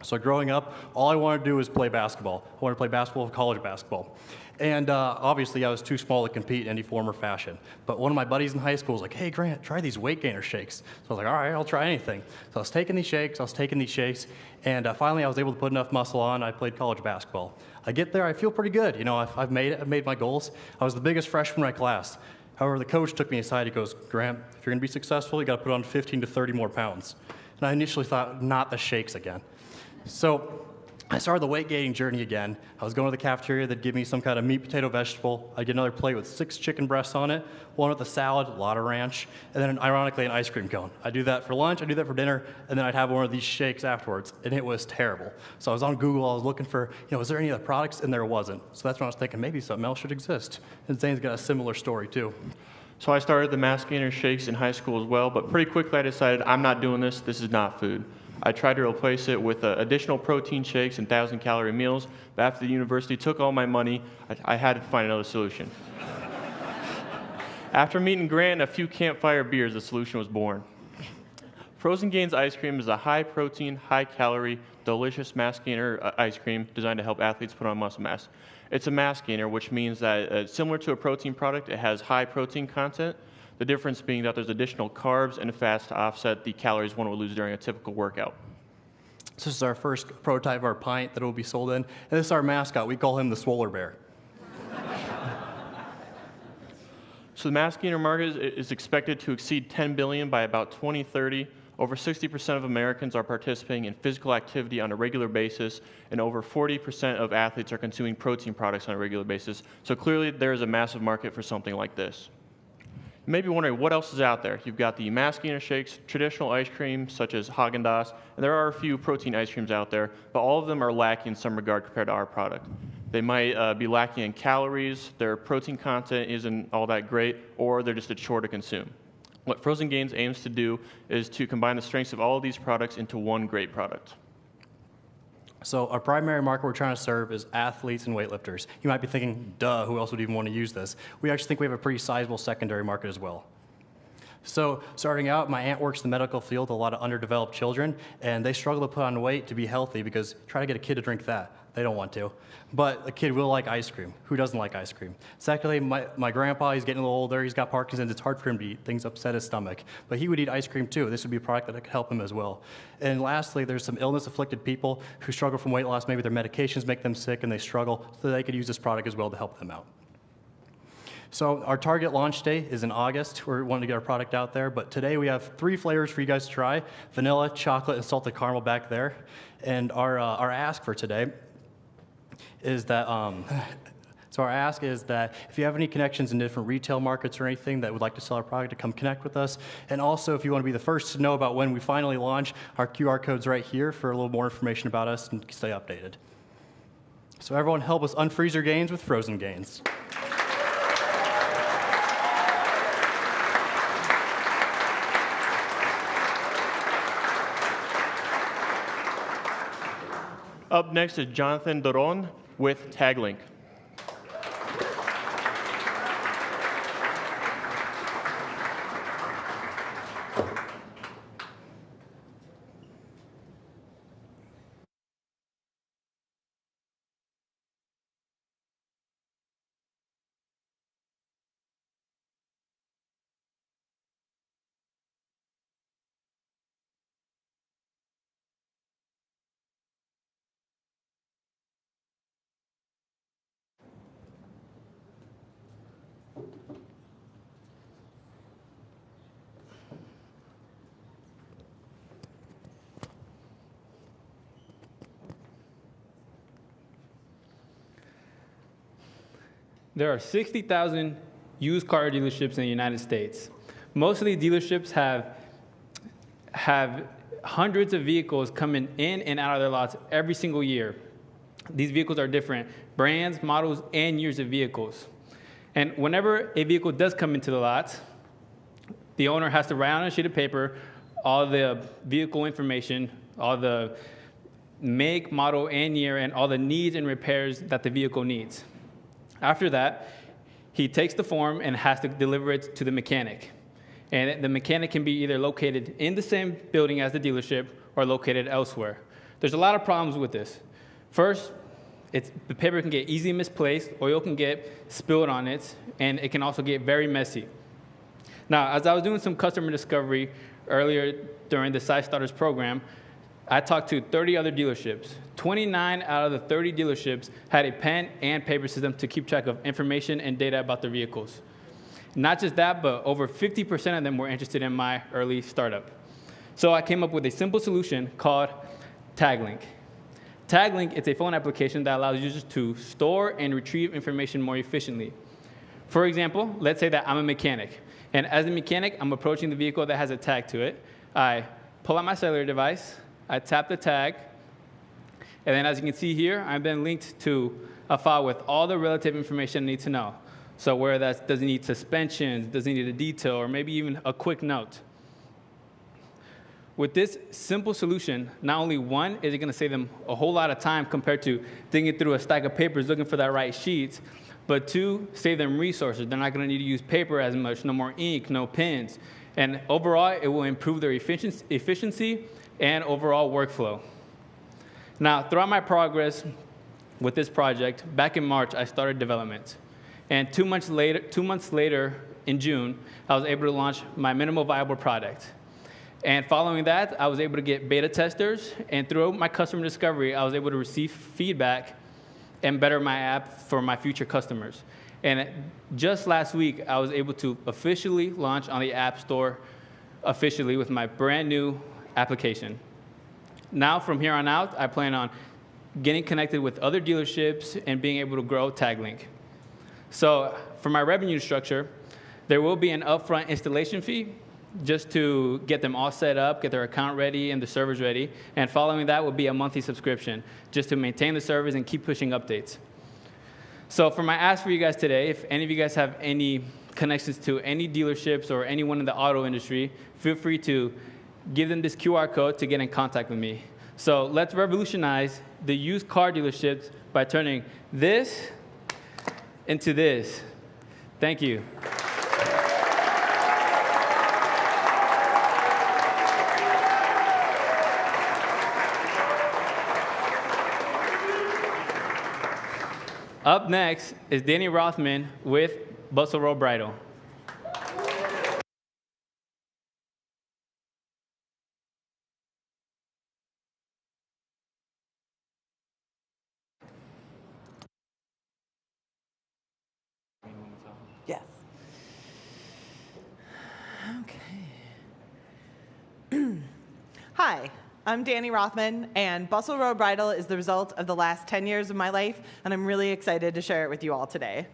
So growing up, all I wanted to do was play basketball. I wanted to play basketball, college basketball. And obviously, I was too small to compete in any form or fashion. But one of my buddies in high school was like, hey, Grant, try these weight gainer shakes. So I was like, all right, I'll try anything. So I was taking these shakes, and finally I was able to put enough muscle on. I played college basketball. I get there, I feel pretty good. You know, I've made it, I've made my goals. I was the biggest freshman in my class. However, the coach took me aside. He goes, Grant, if you're going to be successful, you got to put on 15 to 30 more pounds. And I initially thought, not the shakes again. So I started the weight gaining journey again. I was going to the cafeteria. They'd give me some kind of meat, potato, vegetable. I'd get another plate with 6 chicken breasts on it, one with a salad, a lot of ranch, and then, ironically, an ice cream cone. I'd do that for lunch, I'd do that for dinner, and then I'd have one of these shakes afterwards, and it was terrible. So I was on Google. I was looking for, was there any other products? And there wasn't. So that's when I was thinking maybe something else should exist. And Zane's got a similar story, too. So I started the mass gainer shakes in high school as well, but pretty quickly I decided I'm not doing this. This is not food. I tried to replace it with additional protein shakes and 1,000-calorie meals, but after the university took all my money, I had to find another solution. After meeting Grant and a few campfire beers, the solution was born. Frozen Gains ice cream is a high-protein, high-calorie, delicious mass gainer ice cream designed to help athletes put on muscle mass. It's a mass gainer, which means that similar to a protein product, it has high protein content. The difference being that there's additional carbs and fats to offset the calories one would lose during a typical workout. So this is our first prototype of our pint that will be sold in. And this is our mascot. We call him the Swoller Bear. So the mass gainer market is expected to exceed $10 billion by about 2030. Over 60% of Americans are participating in physical activity on a regular basis, and over 40% of athletes are consuming protein products on a regular basis. So clearly there is a massive market for something like this. You may be wondering what else is out there. You've got the mass gainer shakes, traditional ice cream such as Haagen-Dazs, and there are a few protein ice creams out there, but all of them are lacking in some regard compared to our product. They might be lacking in calories, their protein content isn't all that great, or they're just a chore to consume. What Frozen Gains aims to do is to combine the strengths of all of these products into one great product. So our primary market we're trying to serve is athletes and weightlifters. You might be thinking, duh, who else would even want to use this? We actually think we have a pretty sizable secondary market as well. So starting out, my aunt works in the medical field with a lot of underdeveloped children, and they struggle to put on weight to be healthy because try to get a kid to drink that. They don't want to. But a kid will like ice cream. Who doesn't like ice cream? Secondly, my grandpa, he's getting a little older. He's got Parkinson's. It's hard for him to eat. Things upset his stomach. But he would eat ice cream too. This would be a product that could help him as well. And lastly, there's some illness-afflicted people who struggle from weight loss. Maybe their medications make them sick and they struggle, so they could use this product as well to help them out. So our target launch date is in August. We're wanting to get our product out there, but today we have 3 flavors for you guys to try: vanilla, chocolate, and salted caramel back there. And our ask for today is that, so our ask is that if you have any connections in different retail markets or anything that would like to sell our product, to come connect with us. And also, if you want to be the first to know about when we finally launch, our QR code's right here for a little more information about us and stay updated. So everyone help us unfreeze your gains with Frozen Gains. Up next is Jonathan Doron with TagLink. There are 60,000 used car dealerships in the United States. Most of these dealerships have hundreds of vehicles coming in and out of their lots every single year. These vehicles are different brands, models, and years of vehicles. And whenever a vehicle does come into the lot, the owner has to write on a sheet of paper all the vehicle information, all the make, model, and year, and all the needs and repairs that the vehicle needs. After that, he takes the form and has to deliver it to the mechanic. And the mechanic can be either located in the same building as the dealership or located elsewhere. There's a lot of problems with this. First, The paper can get easily misplaced, oil can get spilled on it, and it can also get very messy. Now, as I was doing some customer discovery earlier during the CyStarters program, I talked to 30 other dealerships. 29 out of the 30 dealerships had a pen and paper system to keep track of information and data about their vehicles. Not just that, but over 50% of them were interested in my early startup. So I came up with a simple solution called TagLink. TagLink is a phone application that allows users to store and retrieve information more efficiently. For example, let's say that I'm a mechanic. And as a mechanic, I'm approaching the vehicle that has a tag to it. I pull out my cellular device, I tap the tag, and then as you can see here, I'm then linked to a file with all the relative information I need to know. So where that does it need suspensions, does it need a detail, or maybe even a quick note. With this simple solution, not only one, is it going to save them a whole lot of time compared to digging through a stack of papers looking for that right sheet, but two, save them resources. They're not going to need to use paper as much, no more ink, no pens. And overall, it will improve their efficiency and overall workflow. Now, throughout my progress with this project, back in March, I started development. And 2 months later, in June, I was able to launch my minimal viable product. And following that, I was able to get beta testers, and through my customer discovery, I was able to receive feedback and better my app for my future customers. And just last week, I was able to officially launch on the App Store officially with my brand new application. Now, from here on out, I plan on getting connected with other dealerships and being able to grow TagLink. So for my revenue structure, there will be an upfront installation fee just to get them all set up, get their account ready and the servers ready. And following that will be a monthly subscription just to maintain the servers and keep pushing updates. So for my ask for you guys today, if any of you guys have any connections to any dealerships or anyone in the auto industry, feel free to give them this QR code to get in contact with me. So let's revolutionize the used car dealerships by turning this into this. Thank you. Up next is Danny Rothman with Bustle Roll Bridal. Yes. Okay. Hi, I'm Danny Rothman, and Bustle Row Bridal is the result of the last 10 years of my life, and I'm really excited to share it with you all today.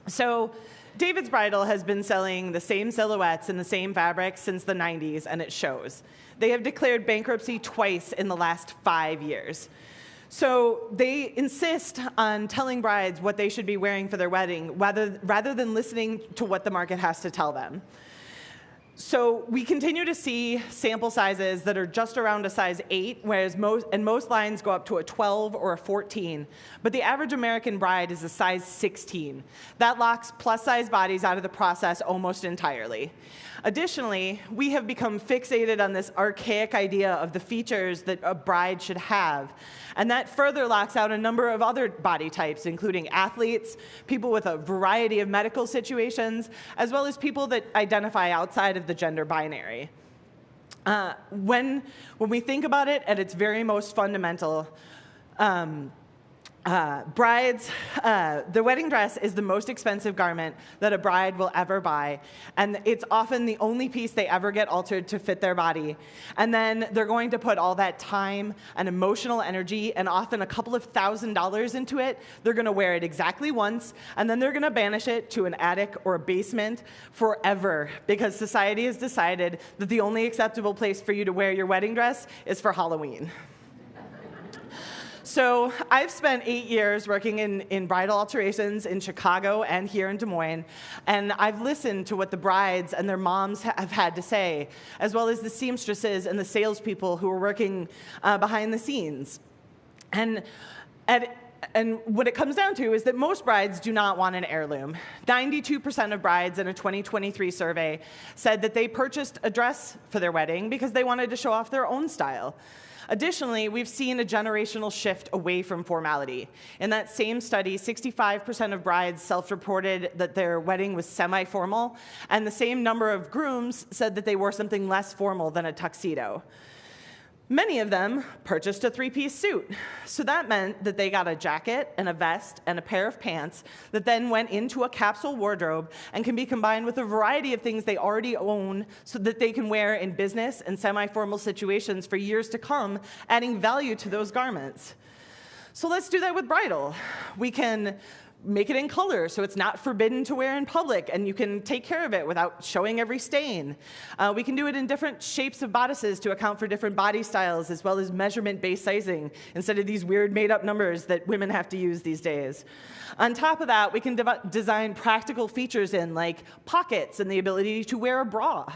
So, David's Bridal has been selling the same silhouettes and the same fabrics since the 90s, and it shows. They have declared bankruptcy twice in the last 5 years. So they insist on telling brides what they should be wearing for their wedding rather than listening to what the market has to tell them. So we continue to see sample sizes that are just around a size 8, whereas most lines go up to a 12 or a 14. But the average American bride is a size 16. That locks plus-size bodies out of the process almost entirely. Additionally, we have become fixated on this archaic idea of the features that a bride should have. And that further locks out a number of other body types, including athletes, people with a variety of medical situations, as well as people that identify outside of the gender binary. When we think about it at its very most fundamental, brides, the wedding dress is the most expensive garment that a bride will ever buy, and it's often the only piece they ever get altered to fit their body. And then they're going to put all that time and emotional energy and often a couple of $1,000s into it. They're going to wear it exactly once, and then they're going to banish it to an attic or a basement forever, because society has decided that the only acceptable place for you to wear your wedding dress is for Halloween. So I've spent 8 years working in bridal alterations in Chicago and here in Des Moines, and I've listened to what the brides and their moms have had to say, as well as the seamstresses and the salespeople who are working behind the scenes. And what it comes down to is that most brides do not want an heirloom. 92% of brides in a 2023 survey said that they purchased a dress for their wedding because they wanted to show off their own style. Additionally, we've seen a generational shift away from formality. In that same study, 65% of brides self-reported that their wedding was semi-formal, and the same number of grooms said that they wore something less formal than a tuxedo. Many of them purchased a three-piece suit. So that meant that they got a jacket and a vest and a pair of pants that then went into a capsule wardrobe and can be combined with a variety of things they already own so that they can wear in business and semi-formal situations for years to come, adding value to those garments. So let's do that with bridal. We can make it in color so it's not forbidden to wear in public and you can take care of it without showing every stain. We can do it in different shapes of bodices to account for different body styles as well as measurement-based sizing instead of these weird made-up numbers that women have to use these days. On top of that, we can design practical features in like pockets and the ability to wear a bra.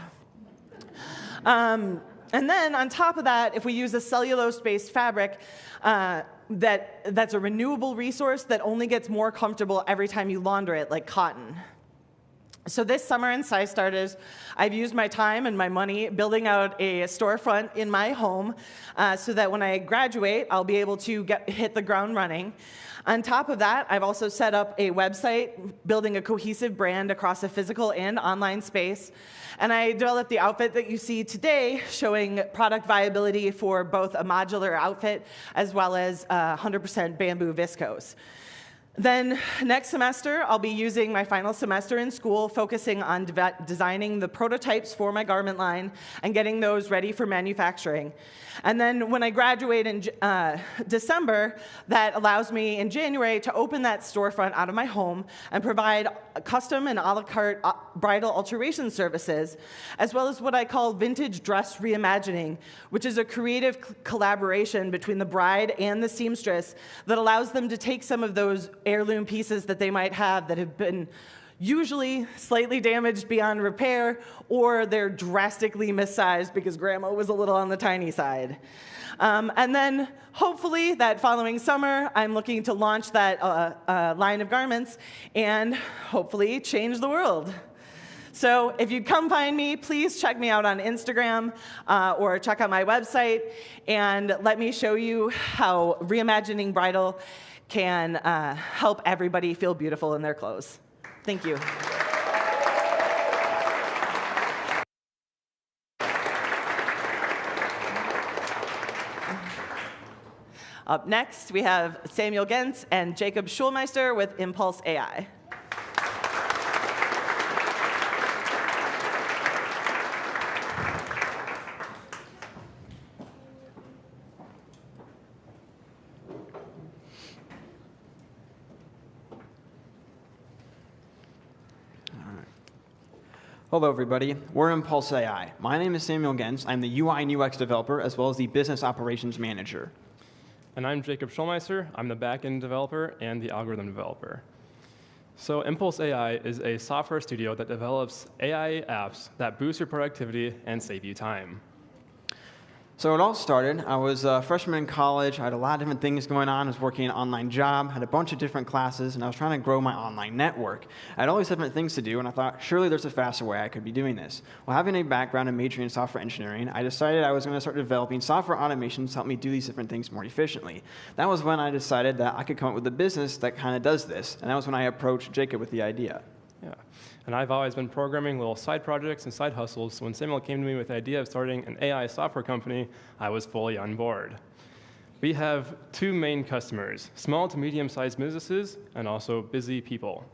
And then on top of that, if we use a cellulose-based fabric, that's a renewable resource that only gets more comfortable every time you launder it, like cotton. So this summer in CyStarters, I've used my time and my money building out a storefront in my home so that when I graduate, I'll be able to hit the ground running. On top of that, I've also set up a website, building a cohesive brand across a physical and online space. And I developed the outfit that you see today, showing product viability for both a modular outfit as well as 100% bamboo viscose. Then next semester, I'll be using my final semester in school, focusing on designing the prototypes for my garment line and getting those ready for manufacturing. And then when I graduate in December, that allows me in January to open that storefront out of my home and provide custom and a la carte bridal alteration services, as well as what I call vintage dress reimagining, which is a creative collaboration between the bride and the seamstress that allows them to take some of those heirloom pieces that they might have that have been usually slightly damaged beyond repair, or they're drastically missized because grandma was a little on the tiny side. And then hopefully that following summer, I'm looking to launch that line of garments and hopefully change the world. So if you come find me, please check me out on Instagram or check out my website and let me show you how reimagining bridal can help everybody feel beautiful in their clothes. Thank you. Up next, we have Samuel Gens and Jacob Schulmeister with Impulse AI. Hello, everybody. We're Impulse AI. My name is Samuel Gens. I'm the UI and UX developer, as well as the business operations manager. And I'm Jacob Schulmeister. I'm the backend developer and the algorithm developer. So Impulse AI is a software studio that develops AI apps that boost your productivity and save you time. So it all started, I was a freshman in college, I had a lot of different things going on, I was working an online job, had a bunch of different classes, and I was trying to grow my online network. I had all these different things to do, and I thought, surely there's a faster way I could be doing this. Well, having a background in majoring in software engineering, I decided I was going to start developing software automations to help me do these different things more efficiently. That was when I decided that I could come up with a business that kind of does this, and that was when I approached Jacob with the idea. Yeah. And I've always been programming little side projects and side hustles. So when Samuel came to me with the idea of starting an AI software company, I was fully on board. We have two main customers, small to medium-sized businesses and also busy people.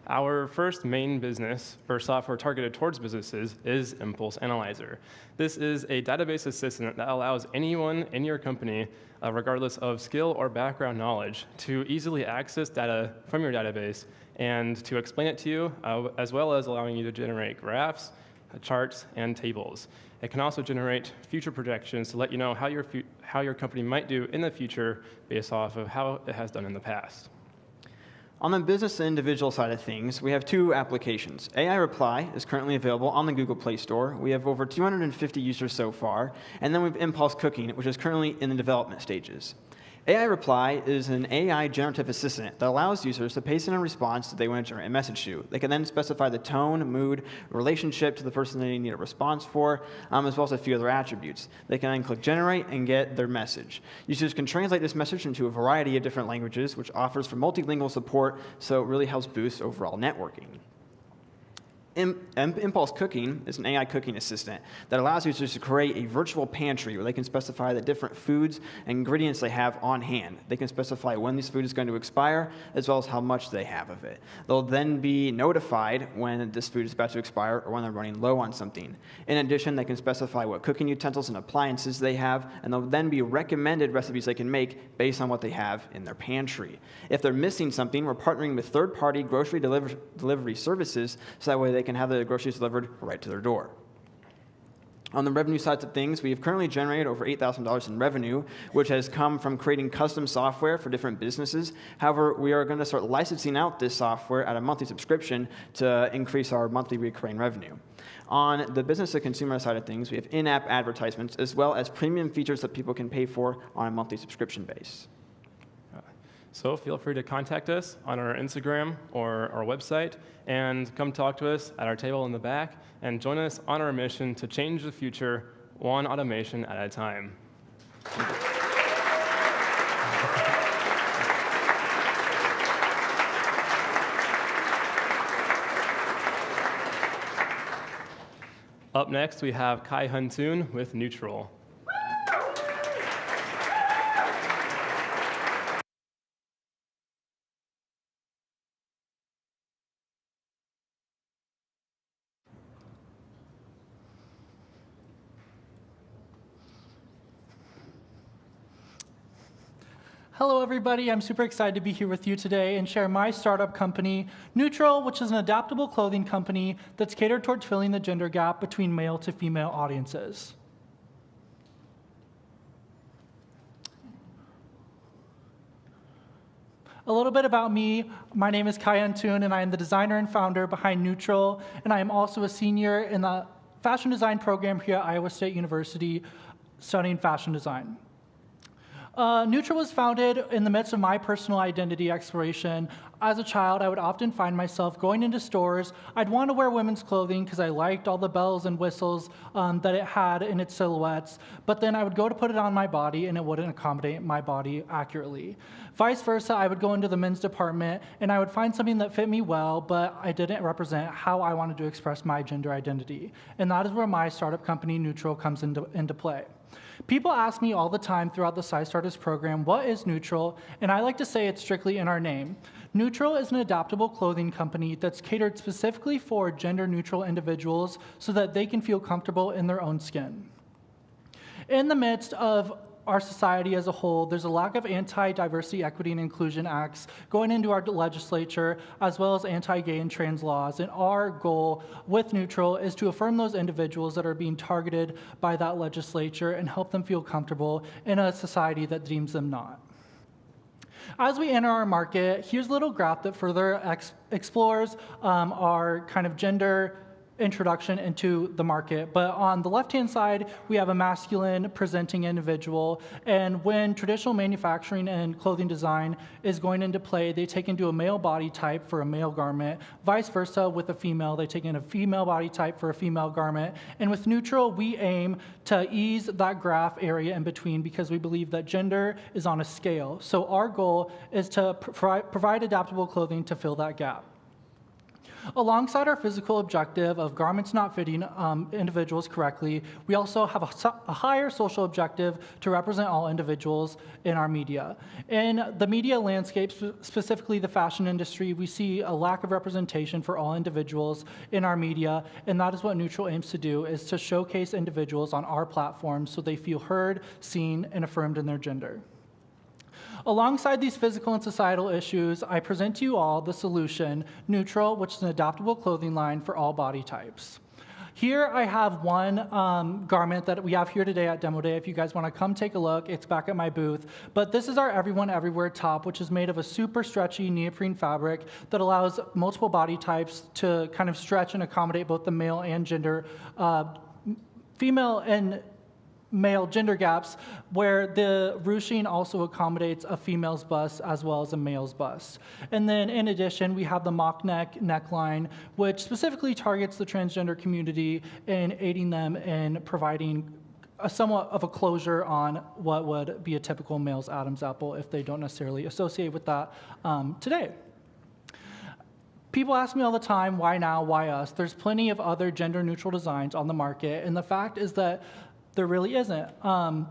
Our first main business, or software targeted towards businesses, is Impulse Analyzer. This is a database assistant that allows anyone in your company, regardless of skill or background knowledge, to easily access data from your database and to explain it to you, as well as allowing you to generate graphs, charts, and tables. It can also generate future projections to let you know how your company might do in the future based off of how it has done in the past. On the business and individual side of things, we have two applications. AI Reply is currently available on the Google Play Store. We have over 250 users so far. And then we have Impulse Cooking, which is currently in the development stages. AI Reply is an AI generative assistant that allows users to paste in a response that they want to generate a message to. They can then specify the tone, mood, relationship to the person they need a response for, as well as a few other attributes. They can then click Generate and get their message. Users can translate this message into a variety of different languages, which offers for multilingual support, so it really helps boost overall networking. Impulse Cooking is an AI cooking assistant that allows users to create a virtual pantry where they can specify the different foods and ingredients they have on hand. They can specify when this food is going to expire, as well as how much they have of it. They'll then be notified when this food is about to expire or when they're running low on something. In addition, they can specify what cooking utensils and appliances they have, and they'll then be recommended recipes they can make based on what they have in their pantry. If they're missing something, we're partnering with third-party grocery delivery services, so that way they can have the groceries delivered right to their door. On the revenue side of things, we have currently generated over $8,000 in revenue, which has come from creating custom software for different businesses. However, we are going to start licensing out this software at a monthly subscription to increase our monthly recurring revenue. On the business to consumer side of things, we have in-app advertisements, as well as premium features that people can pay for on a monthly subscription base. So feel free to contact us on our Instagram or our website, and come talk to us at our table in the back, and join us on our mission to change the future one automation at a time. Up next, we have Kai Hun-Toon with Neutral. Hello, everybody. I'm super excited to be here with you today and share my startup company, Neutral, which is an adaptable clothing company that's catered towards filling the gender gap between male to female audiences. A little bit about me. My name is Kai Hun-Toon, and I am the designer and founder behind Neutral, and I am also a senior in the fashion design program here at Iowa State University, studying fashion design. Neutral was founded in the midst of my personal identity exploration. As a child, I would often find myself going into stores. I'd want to wear women's clothing because I liked all the bells and whistles that it had in its silhouettes, but then I would go to put it on my body and it wouldn't accommodate my body accurately. Vice versa, I would go into the men's department and I would find something that fit me well, but I didn't represent how I wanted to express my gender identity. And that is where my startup company, Neutral, comes into play. People ask me all the time throughout the CyStarters program, what is Neutral? And I like to say it's strictly in our name. Neutral is an adaptable clothing company that's catered specifically for gender-neutral individuals so that they can feel comfortable in their own skin. In the midst of our society as a whole, there's a lack of anti-diversity, equity, and inclusion acts going into our legislature, as well as anti-gay and trans laws. And our goal with Neutral is to affirm those individuals that are being targeted by that legislature and help them feel comfortable in a society that deems them not. As we enter our market, here's a little graph that further explores our kind of gender introduction into the market. But on the left-hand side, we have a masculine presenting individual. And when traditional manufacturing and clothing design is going into play, they take into a male body type for a male garment. Vice versa with a female, they take in a female body type for a female garment. And with Neutral, we aim to ease that graph area in between because we believe that gender is on a scale. So our goal is to provide adaptable clothing to fill that gap. Alongside our physical objective of garments not fitting individuals correctly, we also have a higher social objective to represent all individuals in our media. In the media landscape, specifically the fashion industry, we see a lack of representation for all individuals in our media, and that is what Neutral aims to do, is to showcase individuals on our platform so they feel heard, seen, and affirmed in their gender. Alongside these physical and societal issues, I present to you all the solution, Neutral, which is an adaptable clothing line for all body types. Here I have one garment that we have here today at Demo Day. If you guys want to come take a look, it's back at my booth. But this is our Everyone Everywhere top, which is made of a super stretchy neoprene fabric that allows multiple body types to kind of stretch and accommodate both the male and gender, female and male gender gaps, where the ruching also accommodates a female's bust as well as a male's bust. And then in addition, we have the mock neck neckline, which specifically targets the transgender community in aiding them in providing a somewhat of a closure on what would be a typical male's Adam's apple if they don't necessarily associate with that today. People ask me all the time, why now, why us? There's plenty of other gender-neutral designs on the market, and the fact is that there really isn't.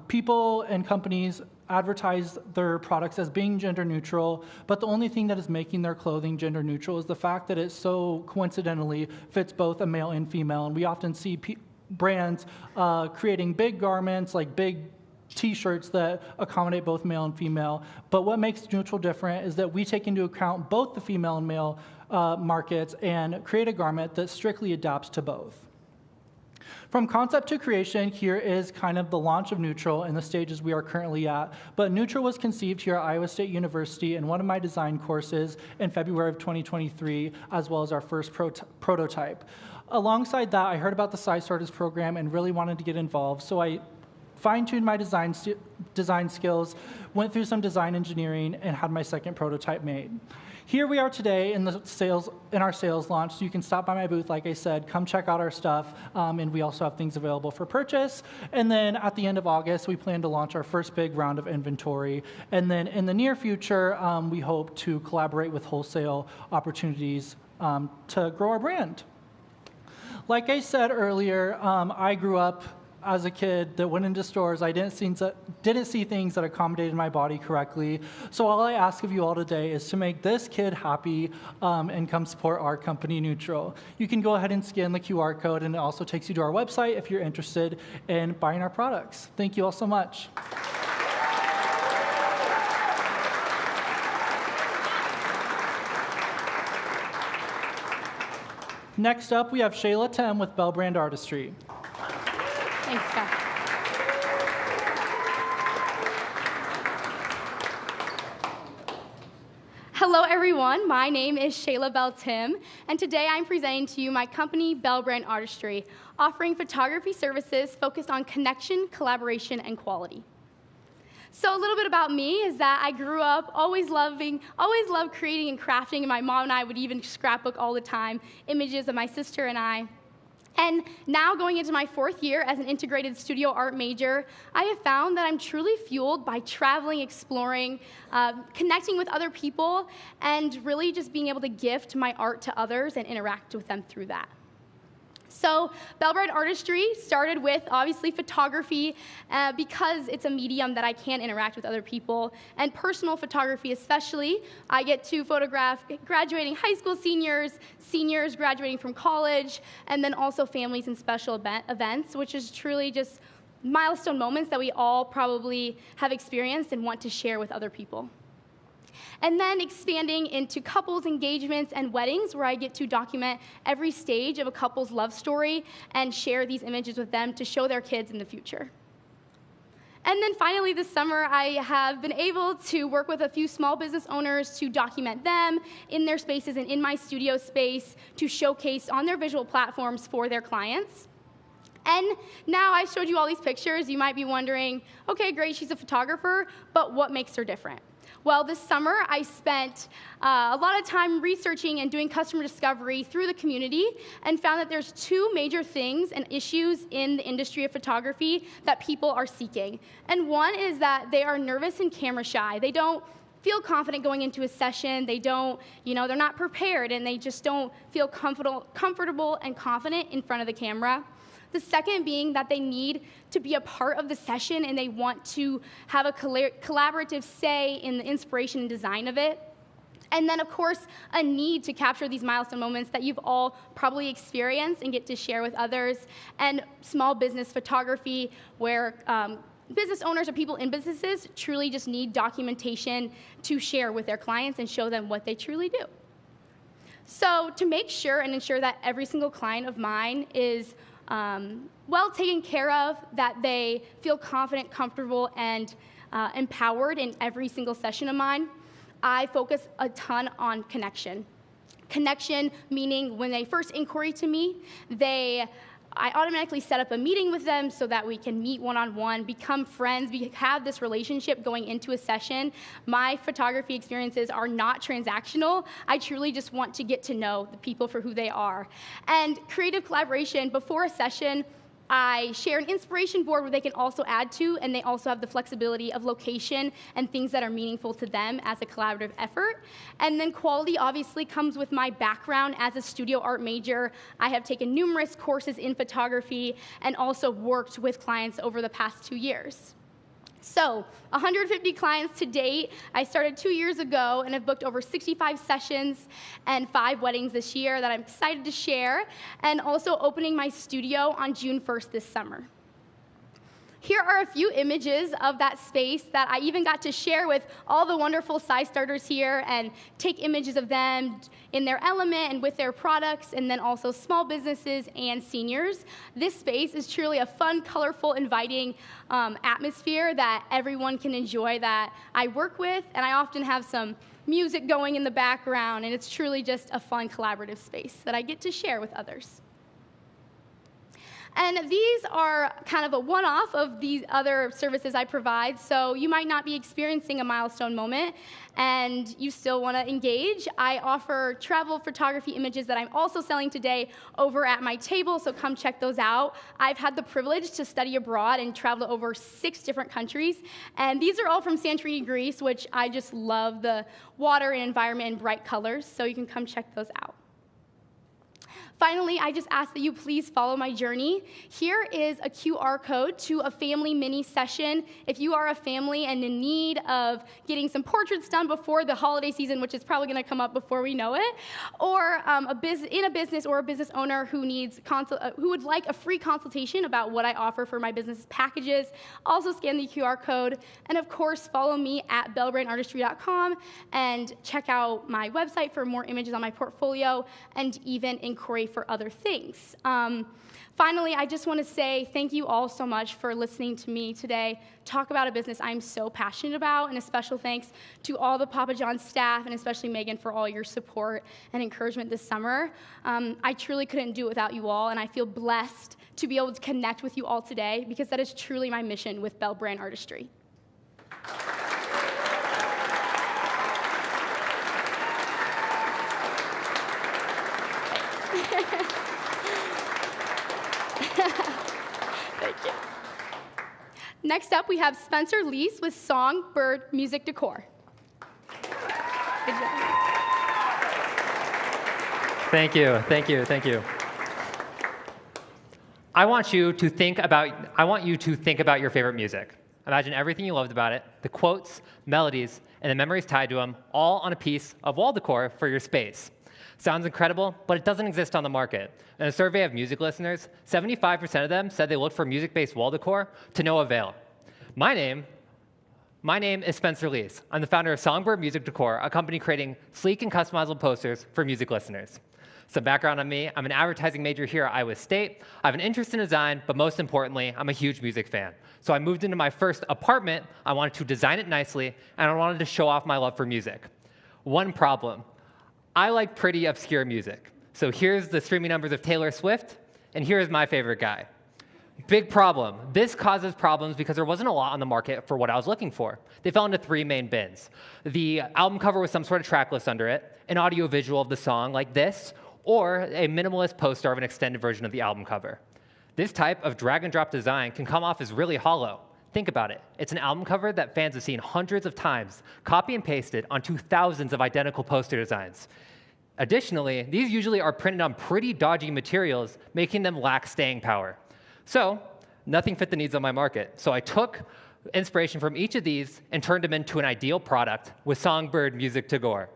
People and companies advertise their products as being gender neutral, but the only thing that is making their clothing gender neutral is the fact that it so coincidentally fits both a male and female. And we often see brands creating big garments, like big t-shirts that accommodate both male and female. But what makes neutral different is that we take into account both the female and male markets and create a garment that strictly adapts to both. From concept to creation, here is kind of the launch of Neutral and the stages we are currently at. But Neutral was conceived here at Iowa State University in one of my design courses in February of 2023, as well as our first prototype. Alongside that, I heard about the CyStarters program and really wanted to get involved, so I fine-tuned my design skills, went through some design engineering, and had my second prototype made. Here we are today in our sales launch, so you can stop by my booth, like I said, come check out our stuff, and we also have things available for purchase. And then at the end of August, we plan to launch our first big round of inventory. And then in the near future, we hope to collaborate with wholesale opportunities to grow our brand. Like I said earlier, I grew up as a kid that went into stores. I didn't see things that accommodated my body correctly. So all I ask of you all today is to make this kid happy and come support our company, Neutral. You can go ahead and scan the QR code, and it also takes you to our website if you're interested in buying our products. Thank you all so much. Next up, we have Shayla Tem with Bell Brand Artistry. Thanks, Scott. Hello, everyone. My name is Shayla Bell Tim, and today I'm presenting to you my company, Bell Brand Artistry, offering photography services focused on connection, collaboration, and quality. So a little bit about me is that I grew up always loved creating and crafting, and my mom and I would even scrapbook all the time, images of my sister and I. And now going into my 4th year as an integrated studio art major, I have found that I'm truly fueled by traveling, exploring, connecting with other people, and really just being able to gift my art to others and interact with them through that. So Bell Brand Artistry started with, obviously, photography because it's a medium that I can interact with other people, and personal photography especially. I get to photograph graduating high school seniors, seniors graduating from college, and then also families and special events, which is truly just milestone moments that we all probably have experienced and want to share with other people. And then expanding into couples engagements and weddings, where I get to document every stage of a couple's love story and share these images with them to show their kids in the future. And then finally this summer, I have been able to work with a few small business owners to document them in their spaces and in my studio space to showcase on their visual platforms for their clients. And now I showed you all these pictures. You might be wondering, okay, great, she's a photographer, but what makes her different? Well, this summer, I spent a lot of time researching and doing customer discovery through the community and found that there's 2 major things and issues in the industry of photography that people are seeking. And one is that they are nervous and camera shy. They don't feel confident going into a session. They don't, they're not prepared, and they just don't feel comfortable and confident in front of the camera. The second being that they need to be a part of the session and they want to have a collaborative say in the inspiration and design of it. And then, of course, a need to capture these milestone moments that you've all probably experienced and get to share with others. And small business photography, where business owners or people in businesses truly just need documentation to share with their clients and show them what they truly do. So to make sure and ensure that every single client of mine is well taken care of, that they feel confident, comfortable, and empowered in every single session of mine, I focus a ton on connection. Connection meaning when they first inquiry to me, they I automatically set up a meeting with them so that we can meet one-on-one, become friends, we have this relationship going into a session. My photography experiences are not transactional. I truly just want to get to know the people for who they are. And creative collaboration, before a session, I share an inspiration board where they can also add to, and they also have the flexibility of location and things that are meaningful to them as a collaborative effort. And then quality obviously comes with my background as a studio art major. I have taken numerous courses in photography and also worked with clients over the past 2 years. So, 150 clients to date. I started 2 years ago and have booked over 65 sessions and 5 weddings this year that I'm excited to share, and also opening my studio on June 1st this summer. Here are a few images of that space that I even got to share with all the wonderful CyStarters here and take images of them in their element and with their products, and then also small businesses and seniors. This space is truly a fun, colorful, inviting atmosphere that everyone can enjoy that I work with, and I often have some music going in the background, and it's truly just a fun, collaborative space that I get to share with others. And these are kind of a one-off of these other services I provide, so you might not be experiencing a milestone moment and you still want to engage. I offer travel photography images that I'm also selling today over at my table, so come check those out. I've had the privilege to study abroad and travel to over 6 different countries, and these are all from Santorini, Greece, which I just love the water and environment and bright colors, so you can come check those out. Finally, I just ask that you please follow my journey. Here is a QR code to a family mini session. If you are a family and in need of getting some portraits done before the holiday season, which is probably going to come up before we know it, or in a business or a business owner who needs who would like a free consultation about what I offer for my business packages, also scan the QR code. And of course, follow me at bellbrainartistry.com and check out my website for more images on my portfolio and even inquiry for other things. Finally, I just want to say thank you all so much for listening to me today talk about a business I'm so passionate about, and a special thanks to all the Papa John's staff, and especially Megan for all your support and encouragement this summer. I truly couldn't do it without you all, and I feel blessed to be able to connect with you all today, because that is truly my mission with Bell Brand Artistry. Thank you. Next up, we have Spencer Lease with Songbird Music Decor. Good job. Thank you, thank you, thank you. I want you to think about your favorite music. Imagine everything you loved about it, the quotes, melodies, and the memories tied to them, all on a piece of wall decor for your space. Sounds incredible, but it doesn't exist on the market. In a survey of music listeners, 75% of them said they looked for music-based wall decor to no avail. My name is Spencer Lease. I'm the founder of Songbird Music Decor, a company creating sleek and customizable posters for music listeners. Some background on me: I'm an advertising major here at Iowa State. I have an interest in design, but most importantly, I'm a huge music fan. So I moved into my first apartment. I wanted to design it nicely, and I wanted to show off my love for music. One problem: I like pretty obscure music. So here's the streaming numbers of Taylor Swift, and here's my favorite guy. Big problem. This causes problems because there wasn't a lot on the market for what I was looking for. They fell into 3 main bins: the album cover with some sort of track list under it, an audio visual of the song like this, or a minimalist poster of an extended version of the album cover. This type of drag and drop design can come off as really hollow. Think about it. It's an album cover that fans have seen hundreds of times, copy and pasted onto thousands of identical poster designs. Additionally, these usually are printed on pretty dodgy materials, making them lack staying power. So nothing fit the needs of my market. So I took inspiration from each of these and turned them into an ideal product with Songbird Music Decor.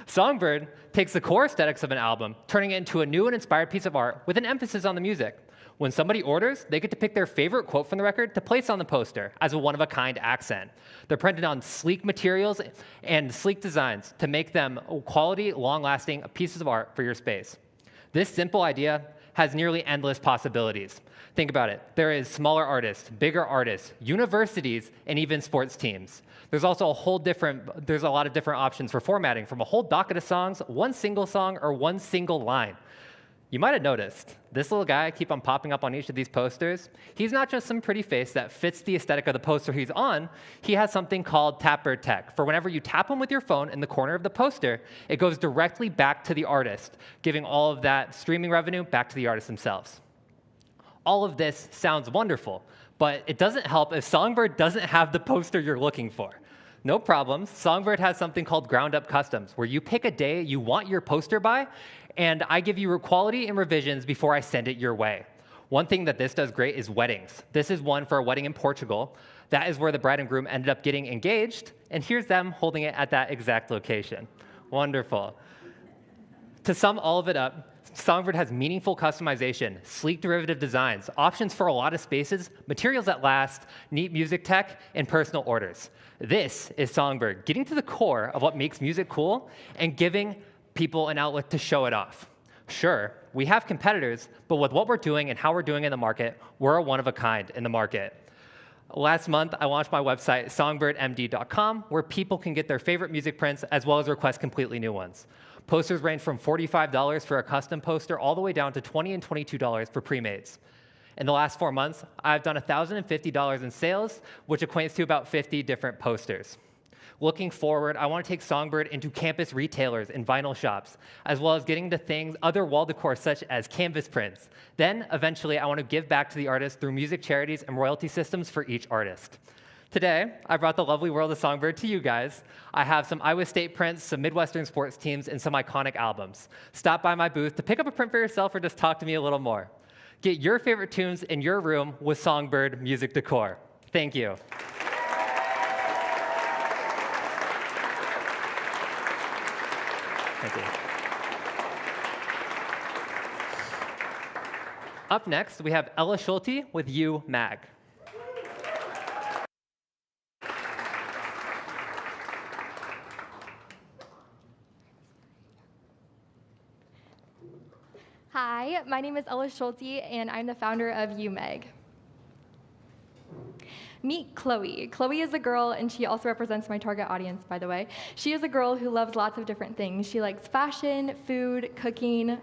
Songbird takes the core aesthetics of an album, turning it into a new and inspired piece of art with an emphasis on the music. When somebody orders, they get to pick their favorite quote from the record to place on the poster as a one-of-a-kind accent. They're printed on sleek materials and sleek designs to make them quality, long-lasting pieces of art for your space. This simple idea has nearly endless possibilities. Think about it. There is smaller artists, bigger artists, universities, and even sports teams. There's also there's a lot of different options for formatting, from a whole docket of songs, one single song, or one single line. You might have noticed, this little guy I keep on popping up on each of these posters, he's not just some pretty face that fits the aesthetic of the poster he's on, he has something called Tapper Tech. For whenever you tap him with your phone in the corner of the poster, it goes directly back to the artist, giving all of that streaming revenue back to the artists themselves. All of this sounds wonderful, but it doesn't help if Songbird doesn't have the poster you're looking for. No problems. Songbird has something called Ground Up Customs, where you pick a day you want your poster by, and I give you quality and revisions before I send it your way. One thing that this does great is weddings. This is one for a wedding in Portugal. That is where the bride and groom ended up getting engaged, and here's them holding it at that exact location. Wonderful. To sum all of it up, Songbird has meaningful customization, sleek derivative designs, options for a lot of spaces, materials that last, neat music tech, and personal orders. This is Songbird, getting to the core of what makes music cool and giving people an outlet to show it off. Sure, we have competitors, but with what we're doing and how we're doing in the market, we're a one of a kind in the market. Last month, I launched my website, songbirdmd.com, where people can get their favorite music prints as well as request completely new ones. Posters range from $45 for a custom poster all the way down to $20 and $22 for pre-mades. In the last 4 months, I've done $1,050 in sales, which equates to about 50 different posters. Looking forward, I want to take Songbird into campus retailers and vinyl shops, as well as getting to other wall decor such as canvas prints. Then, eventually, I want to give back to the artist through music charities and royalty systems for each artist. Today, I brought the lovely world of Songbird to you guys. I have some Iowa State prints, some Midwestern sports teams, and some iconic albums. Stop by my booth to pick up a print for yourself or just talk to me a little more. Get your favorite tunes in your room with Songbird Music Decor. Thank you. Thank you. Up next, we have Ella Schulte with You Mag. Hi, my name is Ella Schulte, and I'm the founder of UMeg. Meet Chloe. Chloe is a girl, and she also represents my target audience, by the way. She is a girl who loves lots of different things. She likes fashion, food, cooking.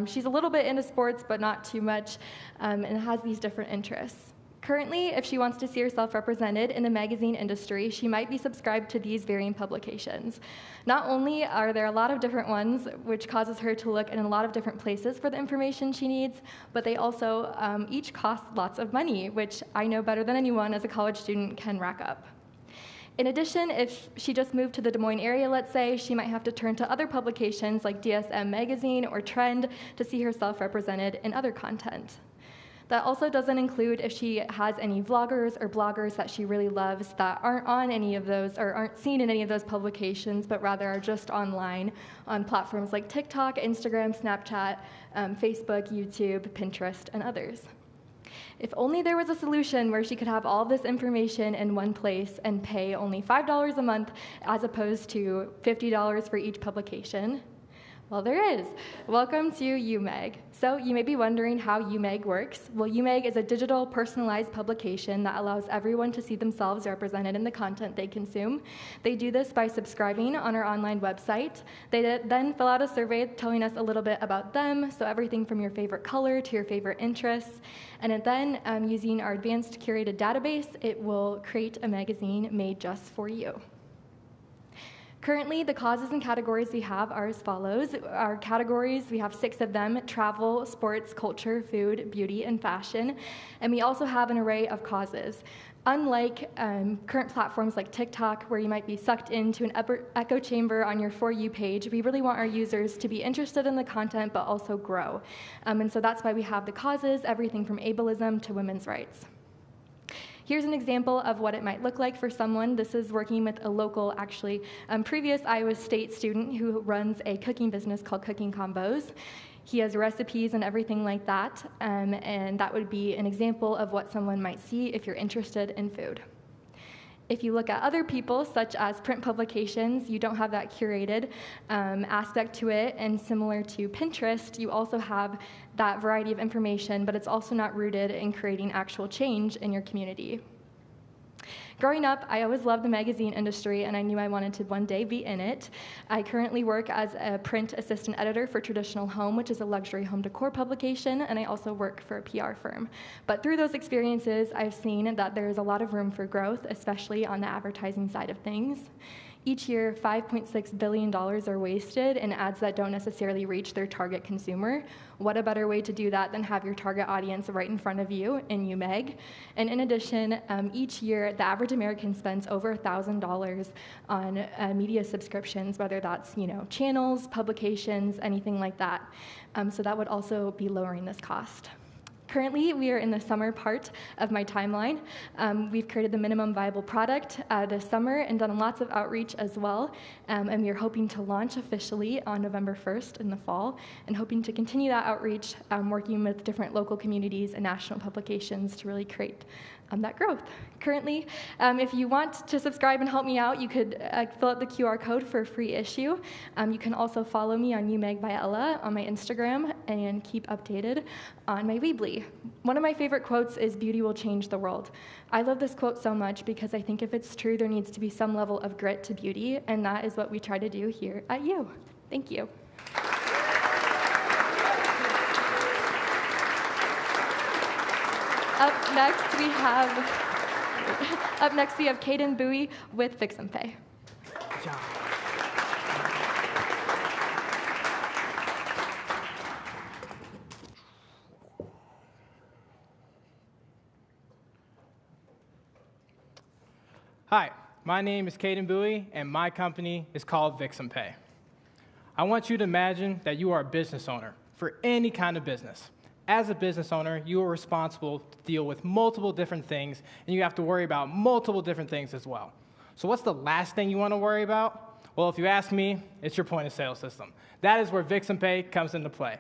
She's a little bit into sports, but not too much, and has these different interests. Currently, if she wants to see herself represented in the magazine industry, she might be subscribed to these varying publications. Not only are there a lot of different ones, which causes her to look in a lot of different places for the information she needs, but they also each cost lots of money, which I know better than anyone as a college student can rack up. In addition, if she just moved to the Des Moines area, let's say, she might have to turn to other publications like DSM Magazine or Trend to see herself represented in other content. That also doesn't include if she has any vloggers or bloggers that she really loves that aren't on any of those or aren't seen in any of those publications, but rather are just online on platforms like TikTok, Instagram, Snapchat, Facebook, YouTube, Pinterest, and others. If only there was a solution where she could have all this information in one place and pay only $5 a month as opposed to $50 for each publication. Well, there is. Welcome to UMeg. So you may be wondering how UMeg works. Well, UMeg is a digital personalized publication that allows everyone to see themselves represented in the content they consume. They do this by subscribing on our online website. They then fill out a survey telling us a little bit about them, so everything from your favorite color to your favorite interests. And then, using our advanced curated database, it will create a magazine made just for you. Currently, the causes and categories we have are as follows. Our categories, we have 6 of them: travel, sports, culture, food, beauty, and fashion. And we also have an array of causes. Unlike current platforms like TikTok, where you might be sucked into an echo chamber on your For You page, we really want our users to be interested in the content, but also grow. And so that's why we have the causes, everything from ableism to women's rights. Here's an example of what it might look like for someone. This is working with a local, previous Iowa State student who runs a cooking business called Cooking Combos. He has recipes and everything like that, and that would be an example of what someone might see if you're interested in food. If you look at other people, such as print publications, you don't have that curated aspect to it, and similar to Pinterest, you also have that variety of information, but it's also not rooted in creating actual change in your community. Growing up, I always loved the magazine industry, and I knew I wanted to one day be in it. I currently work as a print assistant editor for Traditional Home, which is a luxury home decor publication, and I also work for a PR firm. But through those experiences, I've seen that there is a lot of room for growth, especially on the advertising side of things. Each year, $5.6 billion are wasted in ads that don't necessarily reach their target consumer. What a better way to do that than have your target audience right in front of you in UMeg? And in addition, each year, the average American spends over $1,000 on media subscriptions, whether that's channels, publications, anything like that. So that would also be lowering this cost. Currently, we are in the summer part of my timeline. We've created the minimum viable product this summer and done lots of outreach as well. And we are hoping to launch officially on November 1st in the fall, and hoping to continue that outreach, working with different local communities and national publications to really create that growth. Currently, if you want to subscribe and help me out, you could fill out the QR code for a free issue. You can also follow me on UMeg by Ella on my Instagram and keep updated on my Weebly. One of my favorite quotes is, "Beauty will change the world." I love this quote so much because I think if it's true, there needs to be some level of grit to beauty, and that is what we try to do here at U. Thank you. Up next we have Caden Bowie with Fix and Pay. Good job. Hi, my name is Caden Bowie, and my company is called Fix and Pay. I want you to imagine that you are a business owner for any kind of business. As a business owner, you are responsible to deal with multiple different things, and you have to worry about multiple different things as well. So what's the last thing you want to worry about? Well, if you ask me, it's your point of sale system. That is where Fix and Pay comes into play.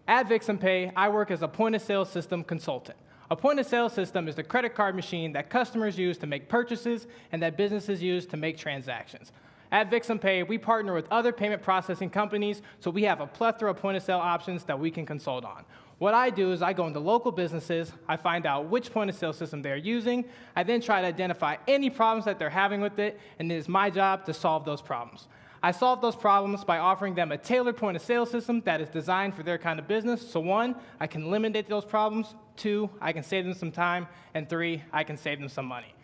At Fix and Pay, I work as a point of sale system consultant. A point of sale system is the credit card machine that customers use to make purchases and that businesses use to make transactions. At Fix and Pay, we partner with other payment processing companies, so we have a plethora of point of sale options that we can consult on. What I do is I go into local businesses, I find out which point of sale system they're using, I then try to identify any problems that they're having with it, and it is my job to solve those problems. I solve those problems by offering them a tailored point of sale system that is designed for their kind of business. So 1, I can eliminate those problems, 2, I can save them some time, and 3, I can save them some money.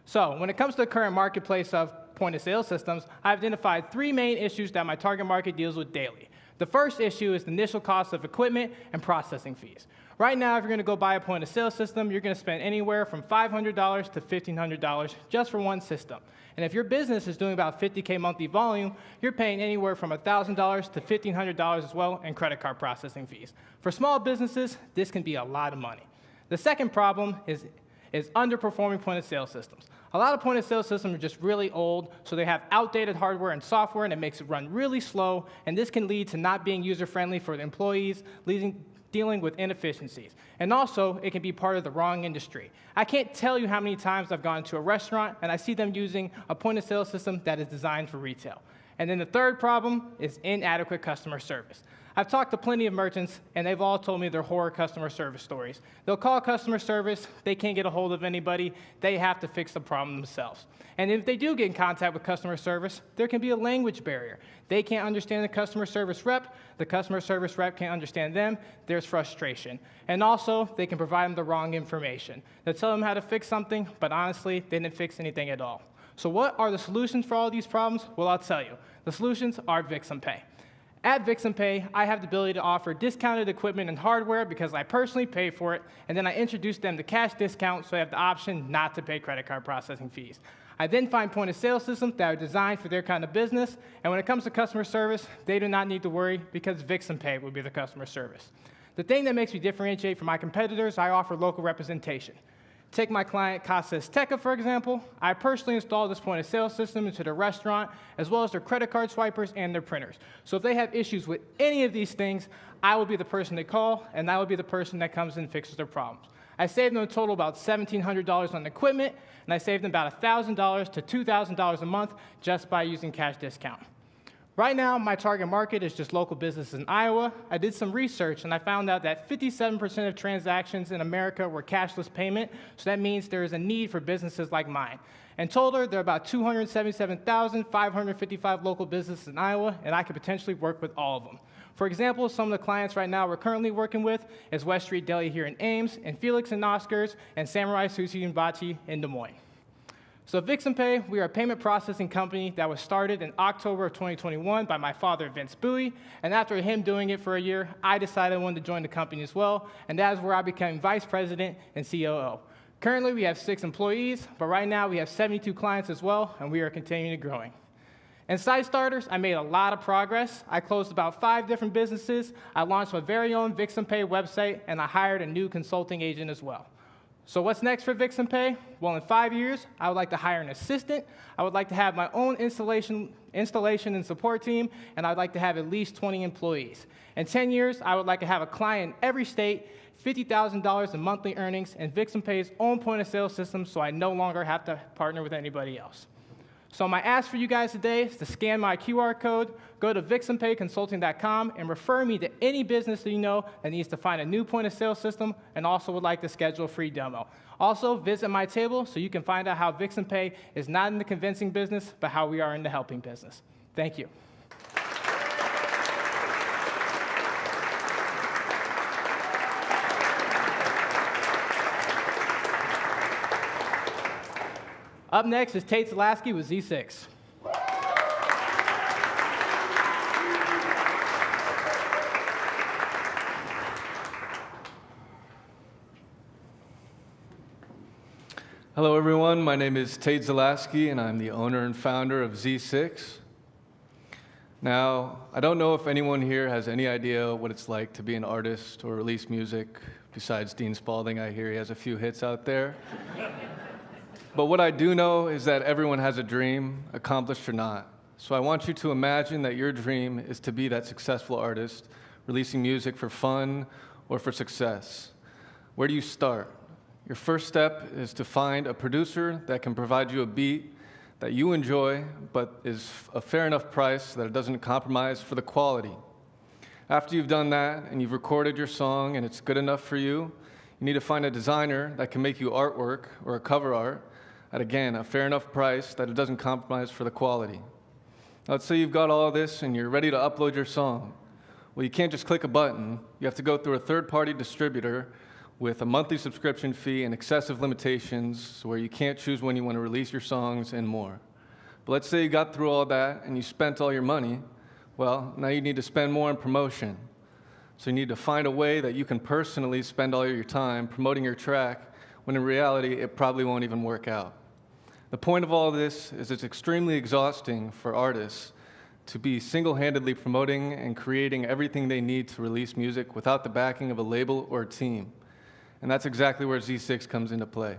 So when it comes to the current marketplace of point of sale systems, I've identified 3 main issues that my target market deals with daily. The first issue is the initial cost of equipment and processing fees. Right now, if you're going to go buy a point of sale system, you're going to spend anywhere from $500 to $1,500 just for one system. And if your business is doing about $50K monthly volume, you're paying anywhere from $1,000 to $1,500 as well in credit card processing fees. For small businesses, this can be a lot of money. The second problem is underperforming point of sale systems. A lot of point of sale systems are just really old, so they have outdated hardware and software, and it makes it run really slow, and this can lead to not being user-friendly for the employees, dealing with inefficiencies. And also, it can be part of the wrong industry. I can't tell you how many times I've gone to a restaurant, and I see them using a point of sale system that is designed for retail. And then the third problem is inadequate customer service. I've talked to plenty of merchants, and they've all told me their horror customer service stories. They'll call customer service, they can't get a hold of anybody, they have to fix the problem themselves. And if they do get in contact with customer service, there can be a language barrier. They can't understand the customer service rep can't understand them, there's frustration. And also, they can provide them the wrong information. They'll tell them how to fix something, but honestly, they didn't fix anything at all. So what are the solutions for all these problems? Well, I'll tell you. The solutions are Fix and Pay. At Fix and Pay, I have the ability to offer discounted equipment and hardware because I personally pay for it, and then I introduce them to cash discounts so they have the option not to pay credit card processing fees. I then find point of sale systems that are designed for their kind of business, and when it comes to customer service, they do not need to worry because Fix and Pay will be the customer service. The thing that makes me differentiate from my competitors, I offer local representation. Take my client, Casa Azteca, for example. I personally installed this point of sale system into their restaurant, as well as their credit card swipers and their printers. So if they have issues with any of these things, I will be the person they call, and I will be the person that comes and fixes their problems. I saved them a total about $1,700 on equipment, and I saved them about $1,000 to $2,000 a month just by using cash discount. Right now, my target market is just local businesses in Iowa. I did some research, and I found out that 57% of transactions in America were cashless payment, so that means there is a need for businesses like mine. In total, there are about 277,555 local businesses in Iowa, and I could potentially work with all of them. For example, some of the clients right now we're currently working with is West Street Deli here in Ames, and Felix and Oscars, and Samurai Sushi and Bachi in Des Moines. So at Vixen Pay, we are a payment processing company that was started in October of 2021 by my father, Vince Bowie, and after him doing it for a year, I decided I wanted to join the company as well, and that is where I became vice president and COO. Currently, we have 6 employees, but right now we have 72 clients as well, and we are continuing to growing. In CyStarters, I made a lot of progress. I closed about 5 different businesses. I launched my very own Vixen Pay website, and I hired a new consulting agent as well. So what's next for Vixen Pay? Well, in 5 years, I would like to hire an assistant. I would like to have my own installation and support team, and I'd like to have at least 20 employees. In 10 years, I would like to have a client in every state, $50,000 in monthly earnings, and Vixen Pay's own point-of-sale system, so I no longer have to partner with anybody else. So my ask for you guys today is to scan my QR code, go to vixenpayconsulting.com, and refer me to any business that you know that needs to find a new point-of-sale system and also would like to schedule a free demo. Also, visit my table so you can find out how Vixen Pay is not in the convincing business, but how we are in the helping business. Thank you. Up next is Tate Zalaski with Z6. Hello, everyone. My name is Tate Zalaski, and I'm the owner and founder of Z6. Now, I don't know if anyone here has any idea what it's like to be an artist or release music, besides Dean Spalding. I hear he has a few hits out there. But what I do know is that everyone has a dream, accomplished or not. So I want you to imagine that your dream is to be that successful artist, releasing music for fun or for success. Where do you start? Your first step is to find a producer that can provide you a beat that you enjoy, but is a fair enough price that it doesn't compromise for the quality. After you've done that and you've recorded your song and it's good enough for you, you need to find a designer that can make you artwork or a cover art at, again, a fair enough price that it doesn't compromise for the quality. Now, let's say you've got all of this and you're ready to upload your song. Well, you can't just click a button. You have to go through a third-party distributor with a monthly subscription fee and excessive limitations where you can't choose when you want to release your songs and more. But let's say you got through all that and you spent all your money. Well, now you need to spend more on promotion. So you need to find a way that you can personally spend all your time promoting your track when in reality it probably won't even work out. The point of all this is it's extremely exhausting for artists to be single-handedly promoting and creating everything they need to release music without the backing of a label or a team. And that's exactly where Z6 comes into play.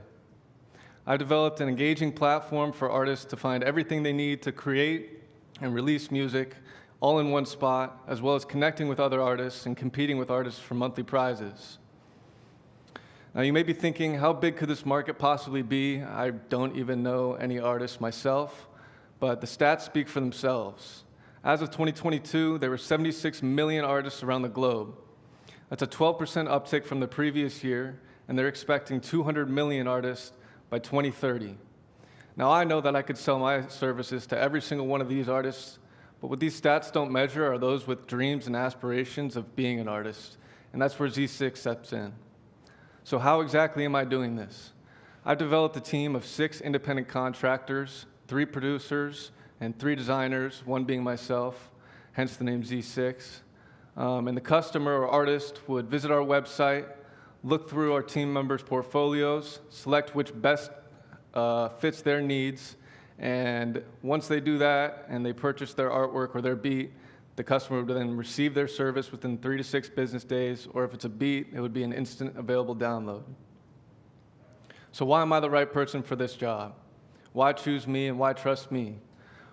I've developed an engaging platform for artists to find everything they need to create and release music all in one spot, as well as connecting with other artists and competing with artists for monthly prizes. Now, you may be thinking, how big could this market possibly be? I don't even know any artists myself, but the stats speak for themselves. As of 2022, there were 76 million artists around the globe. That's a 12% uptick from the previous year, and they're expecting 200 million artists by 2030. Now, I know that I could sell my services to every single one of these artists, but what these stats don't measure are those with dreams and aspirations of being an artist, and that's where Z6 steps in. So how exactly am I doing this? I've developed a team of 6 independent contractors, 3 producers, and 3 designers, one being myself, hence the name Z6. And the customer or artist would visit our website, look through our team members' portfolios, select which best fits their needs, and once they do that and they purchase their artwork or their beat, the customer would then receive their service within 3 to 6 business days, or if it's a beat, it would be an instant available download. So why am I the right person for this job? Why choose me and why trust me?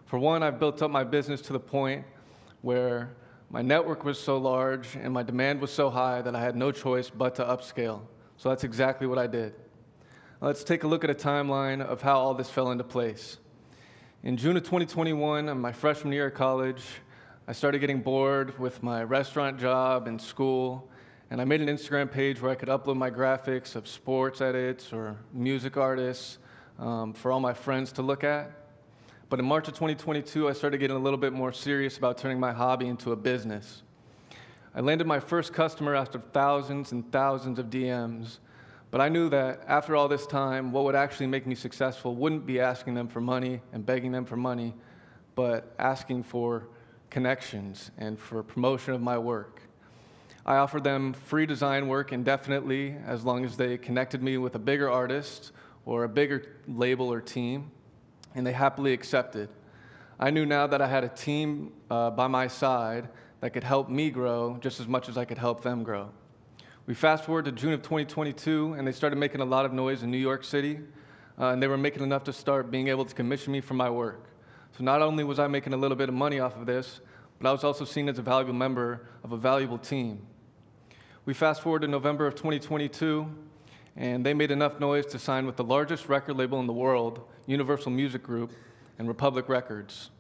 For one, I've built up my business to the point where my network was so large and my demand was so high that I had no choice but to upscale. So that's exactly what I did. Now let's take a look at a timeline of how all this fell into place. In June of 2021, in my freshman year of college, I started getting bored with my restaurant job and school, and I made an Instagram page where I could upload my graphics of sports edits or music artists for all my friends to look at. But in March of 2022, I started getting a little bit more serious about turning my hobby into a business. I landed my first customer after thousands and thousands of DMs, but I knew that after all this time, what would actually make me successful wouldn't be asking them for money and begging them for money, but asking for connections and for promotion of my work. I offered them free design work indefinitely as long as they connected me with a bigger artist or a bigger label or team, and they happily accepted. I knew now that I had a team by my side that could help me grow just as much as I could help them grow. We fast forward to June of 2022, and they started making a lot of noise in New York City, and they were making enough to start being able to commission me for my work. So not only was I making a little bit of money off of this, but I was also seen as a valuable member of a valuable team. We fast forward to November of 2022, and they made enough noise to sign with the largest record label in the world, Universal Music Group, and Republic Records.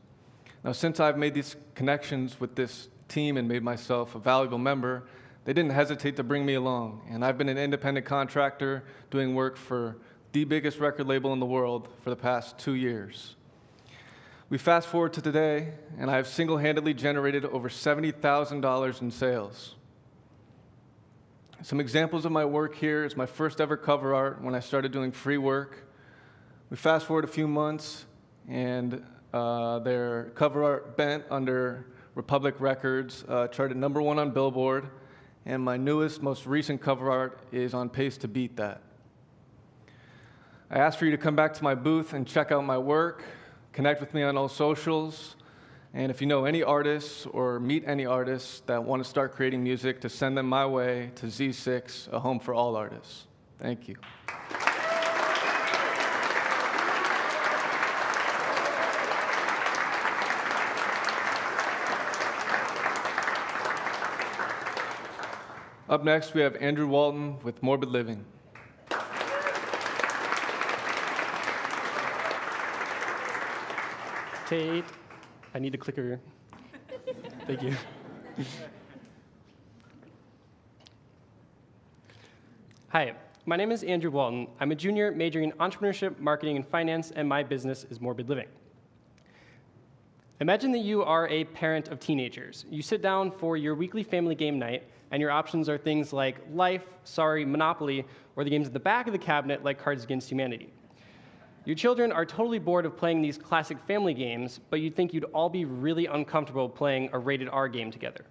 Now, since I've made these connections with this team and made myself a valuable member, they didn't hesitate to bring me along, and I've been an independent contractor doing work for the biggest record label in the world for the past 2 years. We fast forward to today, and I have single-handedly generated over $70,000 in sales. Some examples of my work here is my first ever cover art when I started doing free work. We fast forward a few months, and their cover art Bent under Republic Records charted #1 on Billboard, and my newest, most recent cover art is on pace to beat that. I asked for you to come back to my booth and check out my work, connect with me on all socials, and if you know any artists or meet any artists that want to start creating music, to send them my way to Z6, a home for all artists. Thank you. Up next, we have Andrew Walton with Morbid Living. Tate, I need a clicker. Thank you. Hi, my name is Andrew Walton. I'm a junior majoring in entrepreneurship, marketing, and finance, and my business is Morbid Living. Imagine that you are a parent of teenagers. You sit down for your weekly family game night, and your options are things like Life, Sorry, Monopoly, or the games at the back of the cabinet like Cards Against Humanity. Your children are totally bored of playing these classic family games, but you'd think you'd all be really uncomfortable playing a rated R game together.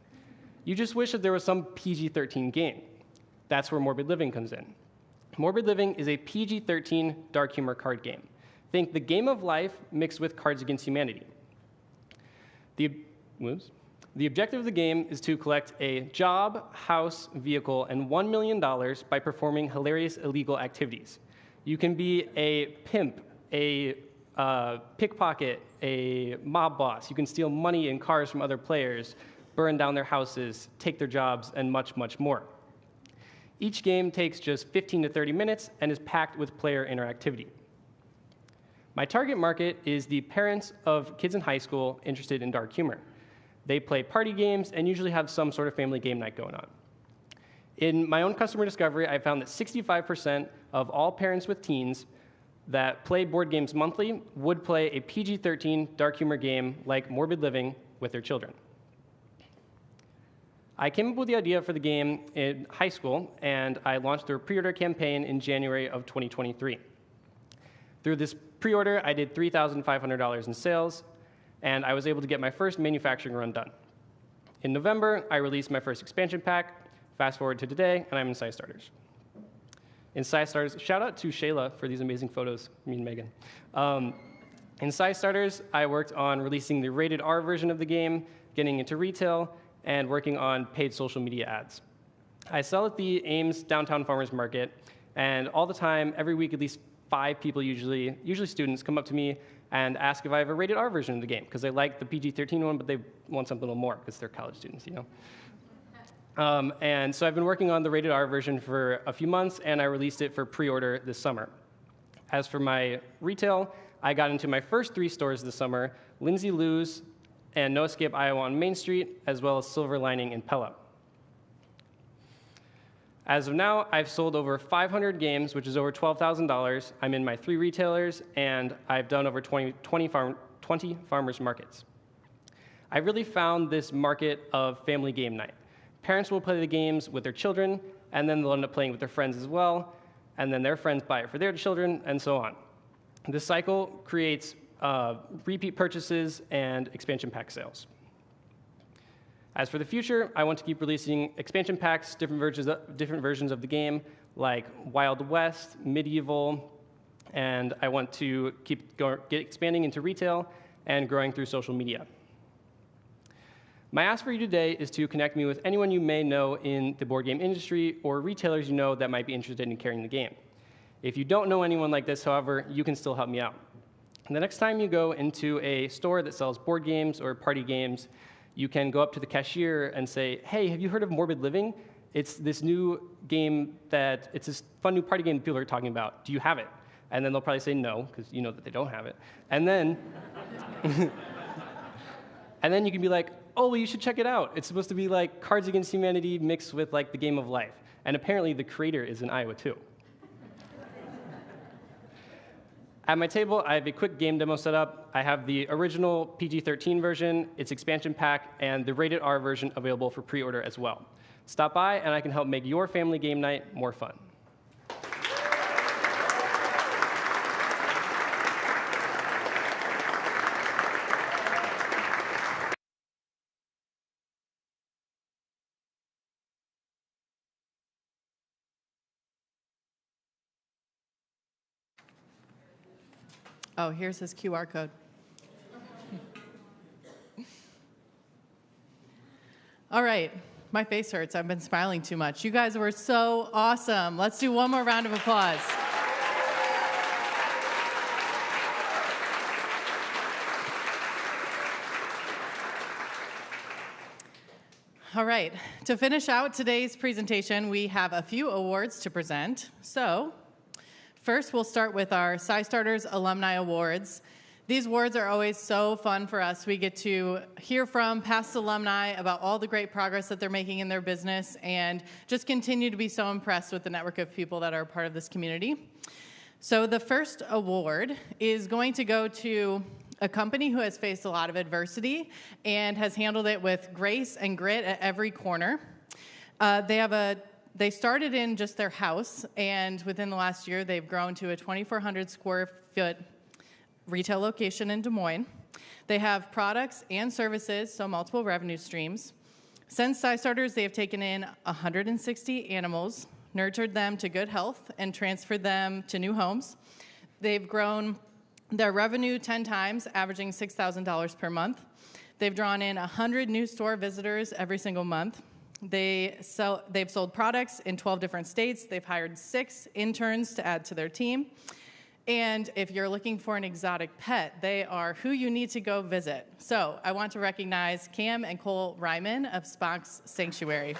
You just wish that there was some PG-13 game. That's where Morbid Living comes in. Morbid Living is a PG-13 dark humor card game. Think the game of life mixed with Cards Against Humanity. The objective of the game is to collect a job, house, vehicle, and $1 million by performing hilarious illegal activities. You can be a pimp, a pickpocket, a mob boss. You can steal money and cars from other players, burn down their houses, take their jobs, and much, much more. Each game takes just 15 to 30 minutes and is packed with player interactivity. My target market is the parents of kids in high school interested in dark humor. They play party games and usually have some sort of family game night going on. In my own customer discovery, I found that 65% of all parents with teens that play board games monthly would play a PG-13 dark humor game like Morbid Living with their children. I came up with the idea for the game in high school, and I launched their pre-order campaign in January of 2023. Through this pre-order, I did $3,500 in sales, and I was able to get my first manufacturing run done. In November, I released my first expansion pack. Fast forward to today, and I'm in CyStarters. In CyStarters, shout out to Shayla for these amazing photos, me and Megan. In CyStarters, I worked on releasing the rated R version of the game, getting into retail, and working on paid social media ads. I sell at the Ames Downtown Farmers Market, and all the time, every week, at least 5 people, usually students, come up to me and ask if I have a rated R version of the game, because they like the PG-13 one, but they want something a little more, because they're college students, you know? And so I've been working on the rated R version for a few months, and I released it for pre-order this summer. As for my retail, I got into my first 3 stores this summer: Lindsay Lou's, and No Escape Iowa on Main Street, as well as Silver Lining in Pella. As of now, I've sold over 500 games, which is over $12,000. I'm in my 3 retailers, and I've done over 20 farmers markets. I really found this market of family game night. Parents will play the games with their children, and then they'll end up playing with their friends as well, and then their friends buy it for their children, and so on. This cycle creates repeat purchases and expansion pack sales. As for the future, I want to keep releasing expansion packs, different versions of the game, like Wild West, Medieval, and I want to keep expanding into retail and growing through social media. My ask for you today is to connect me with anyone you may know in the board game industry or retailers you know that might be interested in carrying the game. If you don't know anyone like this, however, you can still help me out. The next time you go into a store that sells board games or party games, you can go up to the cashier and say, hey, have you heard of Morbid Living? It's this new game it's this fun new party game that people are talking about. Do you have it? And then they'll probably say no, because you know that they don't have it. And then, and then you can be like, oh, well, you should check it out. It's supposed to be like Cards Against Humanity mixed with like the game of life. And apparently the creator is in Iowa too. At my table, I have a quick game demo set up. I have the original PG-13 version, its expansion pack, and the rated R version available for pre-order as well. Stop by and I can help make your family game night more fun. Oh, here's his QR code. All right, my face hurts. I've been smiling too much. You guys were so awesome. Let's do one more round of applause. All right, to finish out today's presentation, we have a few awards to present. So, first, we'll start with our CyStarters Alumni Awards. These awards are always so fun for us. We get to hear from past alumni about all the great progress that they're making in their business and just continue to be so impressed with the network of people that are part of this community. So the first award is going to go to a company who has faced a lot of adversity and has handled it with grace and grit at every corner. They started in just their house, and within the last year, they've grown to a 2,400 square foot retail location in Des Moines. They have products and services, so multiple revenue streams. Since CyStarters, they have taken in 160 animals, nurtured them to good health, and transferred them to new homes. They've grown their revenue 10 times, averaging $6,000 per month. They've drawn in 100 new store visitors every single month. They've sold products in 12 different states. They've hired 6 interns to add to their team. And if you're looking for an exotic pet, they are who you need to go visit. So I want to recognize Cam and Cole Ryman of Spock's Sanctuary.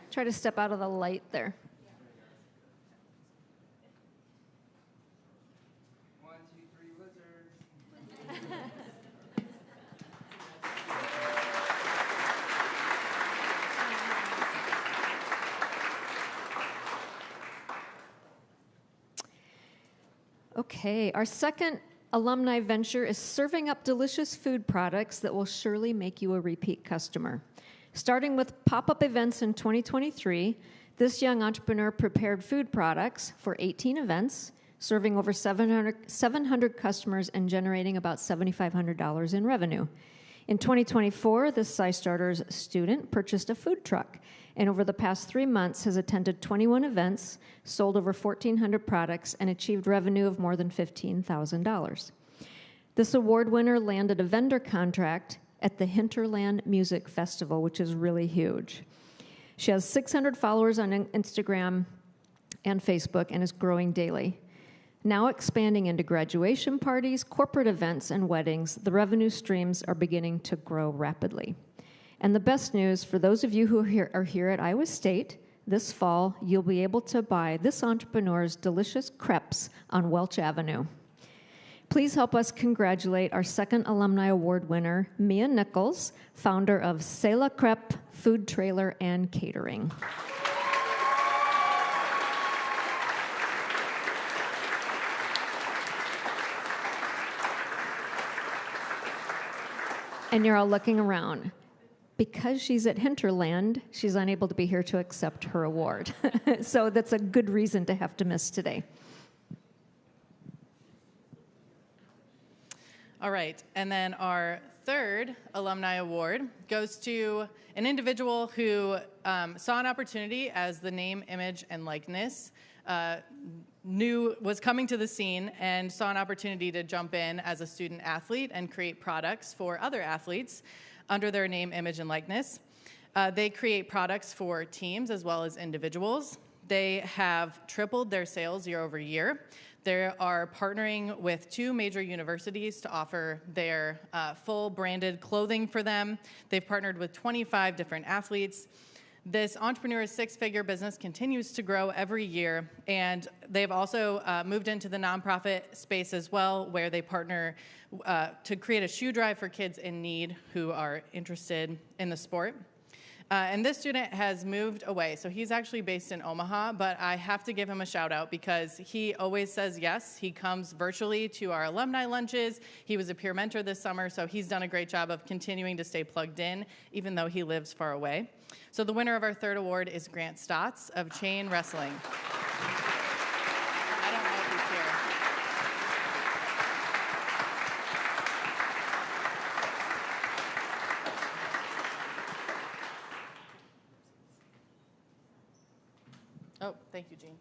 Try to step out of the light there. Okay, our second alumni venture is serving up delicious food products that will surely make you a repeat customer. Starting with pop-up events in 2023, this young entrepreneur prepared food products for 18 events, serving over 700 customers and generating about $7,500 in revenue. In 2024, this CyStarters student purchased a food truck, and over the past 3 months has attended 21 events, sold over 1,400 products, and achieved revenue of more than $15,000. This award winner landed a vendor contract at the Hinterland Music Festival, which is really huge. She has 600 followers on Instagram and Facebook and is growing daily. Now expanding into graduation parties, corporate events, and weddings, the revenue streams are beginning to grow rapidly. And the best news for those of you who are here at Iowa State, this fall, you'll be able to buy this entrepreneur's delicious crepes on Welch Avenue. Please help us congratulate our second Alumni Award winner, Mia Nichols, founder of Sela Crepe Food Trailer and Catering. And you're all looking around. Because she's at Hinterland, she's unable to be here to accept her award. So that's a good reason to have to miss today. All right, and then our third Alumni Award goes to an individual who saw an opportunity as the name, image, and likeness was coming to the scene and saw an opportunity to jump in as a student athlete and create products for other athletes under their name, image, and likeness. They create products for teams as well as individuals. They have tripled their sales year over year. They are partnering with 2 major universities to offer their full branded clothing for them. They've partnered with 25 different athletes. This entrepreneur's 6-figure business continues to grow every year, and they've also moved into the nonprofit space as well, where they partner to create a shoe drive for kids in need who are interested in the sport. And this student has moved away, so he's actually based in Omaha, but I have to give him a shout out because he always says yes. He comes virtually to our alumni lunches. He was a peer mentor this summer, so he's done a great job of continuing to stay plugged in, even though he lives far away. So the winner of our third award is Grant Stotts of Chain Wrestling. I don't know if he's here. Oh, thank you, Jean.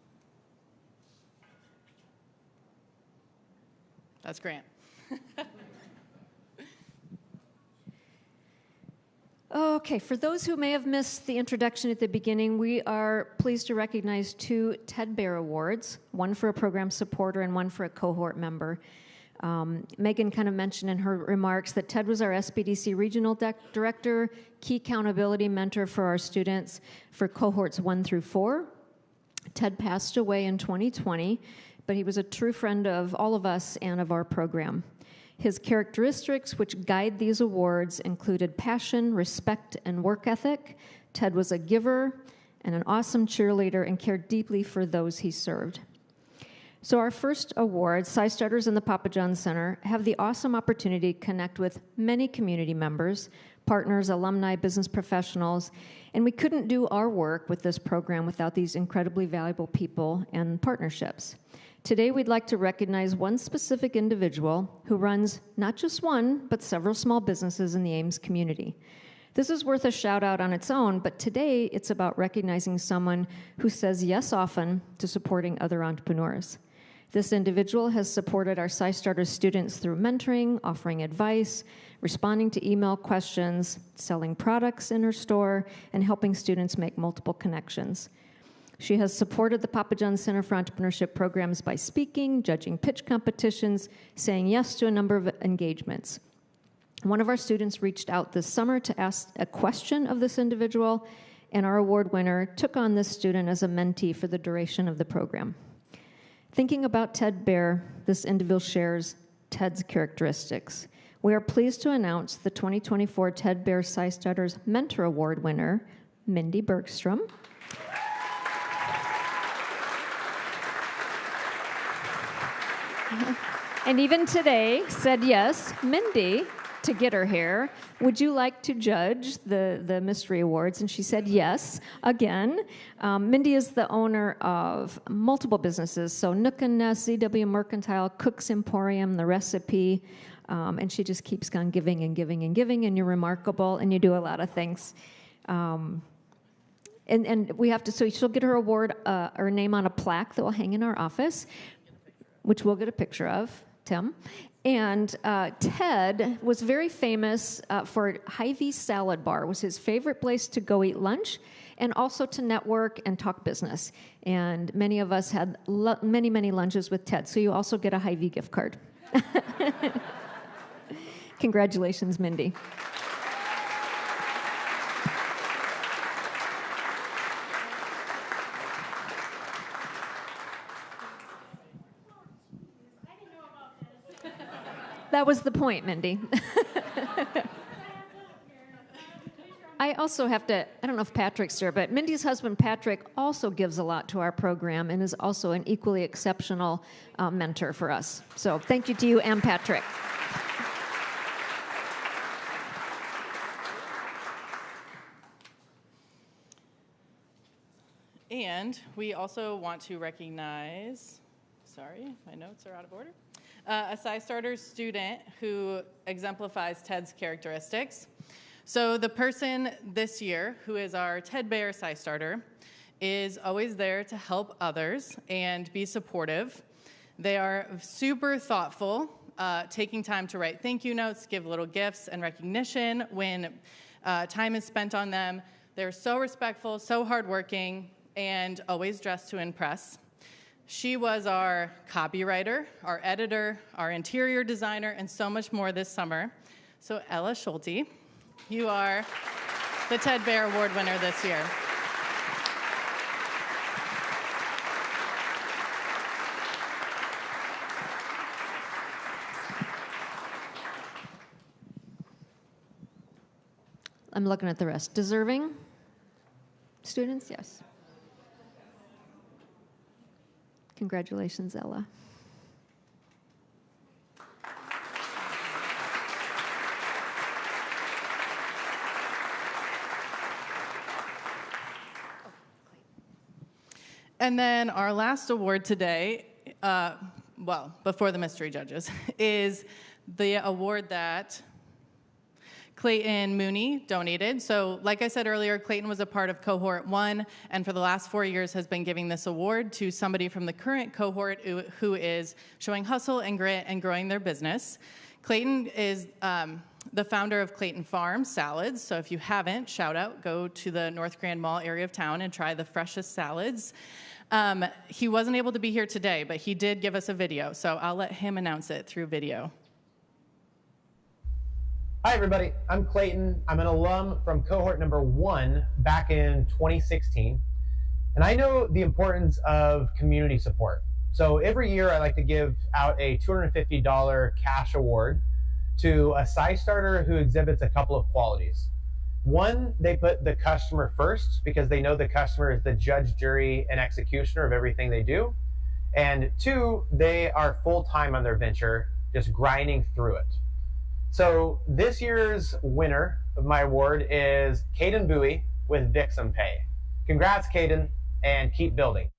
That's Grant. Okay, for those who may have missed the introduction at the beginning, we are pleased to recognize 2 Ted Bear Awards, one for a program supporter and one for a cohort member. Megan kind of mentioned in her remarks that Ted was our SBDC regional director, key accountability mentor for our students for cohorts 1 through 4. Ted passed away in 2020, but he was a true friend of all of us and of our program. His characteristics which guide these awards included passion, respect, and work ethic. Ted was a giver and an awesome cheerleader and cared deeply for those he served. So our first award, CyStarters and the Papa John's Center, have the awesome opportunity to connect with many community members, partners, alumni, business professionals, and we couldn't do our work with this program without these incredibly valuable people and partnerships. Today, we'd like to recognize one specific individual who runs not just one, but several small businesses in the Ames community. This is worth a shout out on its own, but today it's about recognizing someone who says yes often to supporting other entrepreneurs. This individual has supported our CyStarters students through mentoring, offering advice, responding to email questions, selling products in her store, and helping students make multiple connections. She has supported the Papa John's Center for Entrepreneurship programs by speaking, judging pitch competitions, saying yes to a number of engagements. One of our students reached out this summer to ask a question of this individual, and our award winner took on this student as a mentee for the duration of the program. Thinking about Ted Bear, this individual shares Ted's characteristics. We are pleased to announce the 2024 Ted Bear CyStarters Mentor Award winner, Mindy Bergstrom. And even today said yes, Mindy, to get her here, would you like to judge the mystery awards? And she said yes, again. Mindy is the owner of multiple businesses, so Nook and Nest, ZW Mercantile, Cook's Emporium, The Recipe, and she just keeps on giving and giving and giving, and you're remarkable, and you do a lot of things. And we have to, so she'll get her award, her name on a plaque that will hang in our office, which we'll get a picture of. Tim. And Ted was very famous for Hy-Vee Salad Bar. It was his favorite place to go eat lunch and also to network and talk business. And many of us had many, many lunches with Ted. So you also get a Hy-Vee gift card. Congratulations, Mindy. That was the point, Mindy. I also have to, I don't know if Patrick's here, but Mindy's husband, Patrick, also gives a lot to our program and is also an equally exceptional mentor for us. So thank you to you and Patrick. And we also want to recognize, sorry, my notes are out of order, a CyStarters student who exemplifies Ted's characteristics. So the person this year who is our Ted Baer CyStarter is always there to help others and be supportive. They are super thoughtful, taking time to write thank you notes, give little gifts and recognition when time is spent on them. They're so respectful, so hardworking, and always dressed to impress. She was our copywriter, our editor, our interior designer, and so much more this summer. So Ella Schulte, you are the Ted Baer Award winner this year. I'm looking at the rest. Deserving students? Yes. Congratulations, Ella. And then our last award today, well, before the mystery judges, is the award that Clayton Mooney donated. So like I said earlier, Clayton was a part of cohort 1 and for the last 4 years has been giving this award to somebody from the current cohort who is showing hustle and grit and growing their business. Clayton is the founder of Clayton Farms Salads. So if you haven't, shout out, go to the North Grand Mall area of town and try the freshest salads. He wasn't able to be here today, but he did give us a video. So I'll let him announce it through video. Hi, everybody. I'm Clayton. I'm an alum from cohort number 1 back in 2016. And I know the importance of community support. So every year I like to give out a $250 cash award to a CyStarter who exhibits a couple of qualities. One, they put the customer first because they know the customer is the judge, jury, and executioner of everything they do. And 2, they are full-time on their venture, just grinding through it. So this year's winner of my award is Caden Bowie with Vixen Pay. Congrats, Caden, and keep building.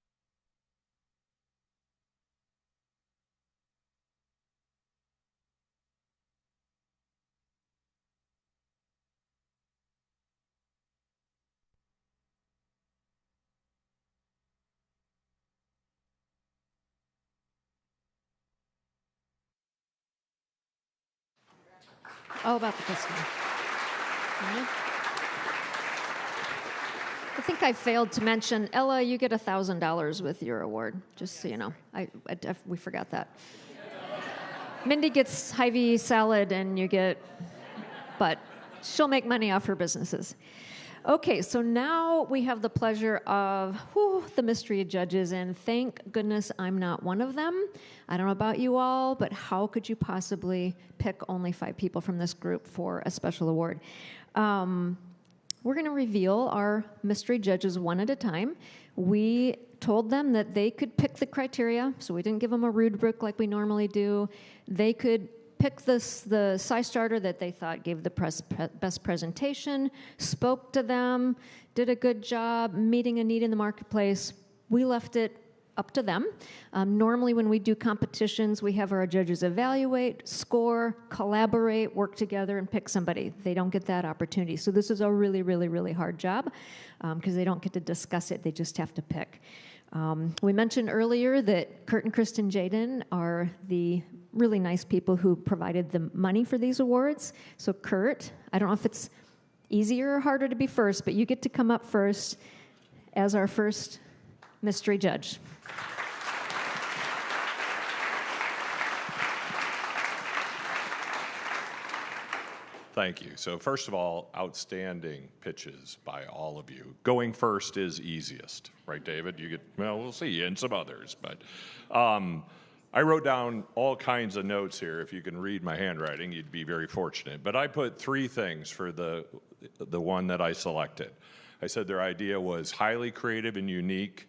Oh, about the customer. I think I failed to mention, Ella, you get $1,000 with your award, just so you know. We forgot that. Mindy gets Hy-Vee salad and you get, but she'll make money off her businesses. Okay, so now we have the pleasure of the mystery judges, and thank goodness I'm not one of them. I don't know about you all, but how could you possibly pick only 5 people from this group for a special award? We're going to reveal our mystery judges one at a time. We told them that they could pick the criteria, so we didn't give them a rubric like we normally do. They could pick the CyStarter that they thought gave the best presentation, spoke to them, did a good job meeting a need in the marketplace. We left it up to them. Normally when we do competitions, we have our judges evaluate, score, collaborate, work together, and pick somebody. They don't get that opportunity. So this is a really, really, really hard job because they don't get to discuss it. They just have to pick. We mentioned earlier that Kurt and Kristen Jaden are the really nice people who provided the money for these awards. So Kurt, I don't know if it's easier or harder to be first, but you get to come up first as our first mystery judge. Thank you. So first of all, outstanding pitches by all of you. Going first is easiest, right, David? You get, well, we'll see, and some others. But I wrote down all kinds of notes here. If you can read my handwriting, you'd be very fortunate. But I put 3 things for the one that I selected. I said their idea was highly creative and unique.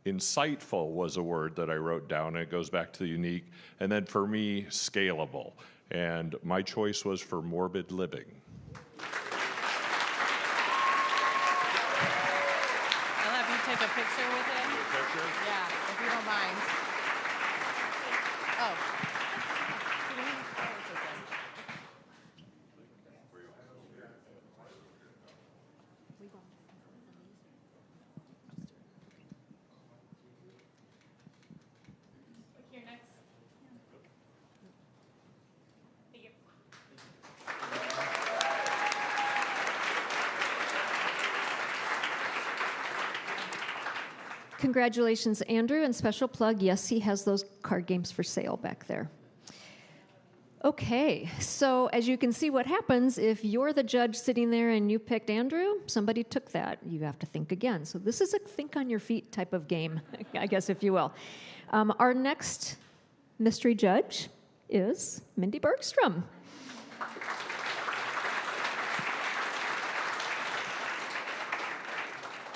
Insightful was a word that I wrote down, and it goes back to the unique. And then for me, scalable. And my choice was for morbid living. I'll have you take a picture with him. Yeah, if you don't mind. Oh. Congratulations, Andrew, and special plug, yes, he has those card games for sale back there. Okay, so as you can see what happens if you're the judge sitting there and you picked Andrew, somebody took that. You have to think again. So this is a think on your feet type of game, I guess, if you will. Our next mystery judge is Mindy Bergstrom.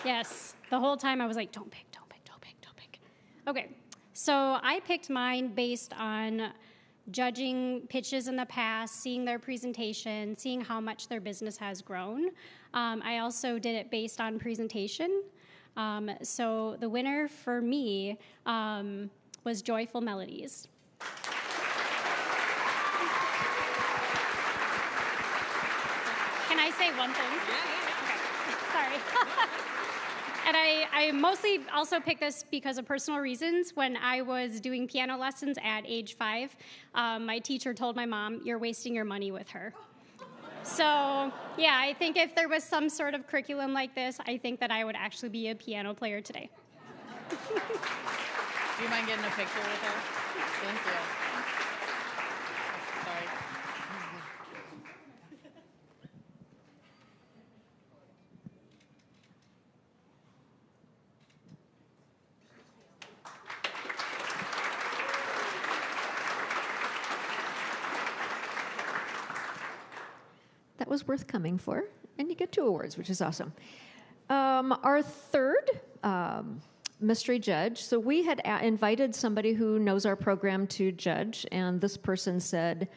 Yes, the whole time I was like, don't pick, don't pick, don't pick, don't pick. Okay, so I picked mine based on judging pitches in the past, seeing their presentation, seeing how much their business has grown. I also did it based on presentation. So the winner for me was Joyful Melodies. Can I say one thing? Yeah. Okay. Sorry. And I mostly also picked this because of personal reasons. When I was doing piano lessons at age 5, my teacher told my mom, "You're wasting your money with her." So, yeah, I think if there was some sort of curriculum like this, I think that I would actually be a piano player today. Do you mind getting a picture with her? Thank you. Sorry. That was worth coming for, and you get 2 awards, which is awesome. Our third mystery judge, so we had invited somebody who knows our program to judge, and this person said,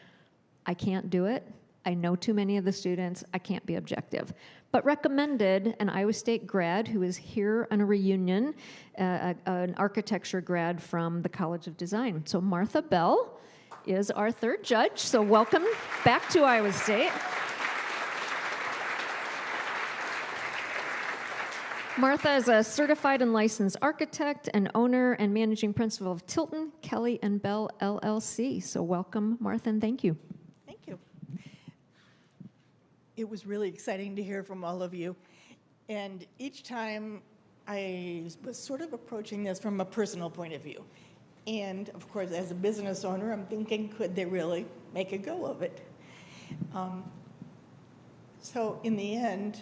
I can't do it. I know too many of the students. I can't be objective. But recommended an Iowa State grad who is here on a reunion, an architecture grad from the College of Design. So Martha Bell is our third judge, so welcome back to Iowa State. Martha is a certified and licensed architect and owner and managing principal of Tilton, Kelly, and Bell LLC. So welcome, Martha, and thank you. Thank you. It was really exciting to hear from all of you. And each time I was sort of approaching this from a personal point of view. And of course, as a business owner, I'm thinking, could they really make a go of it? So in the end,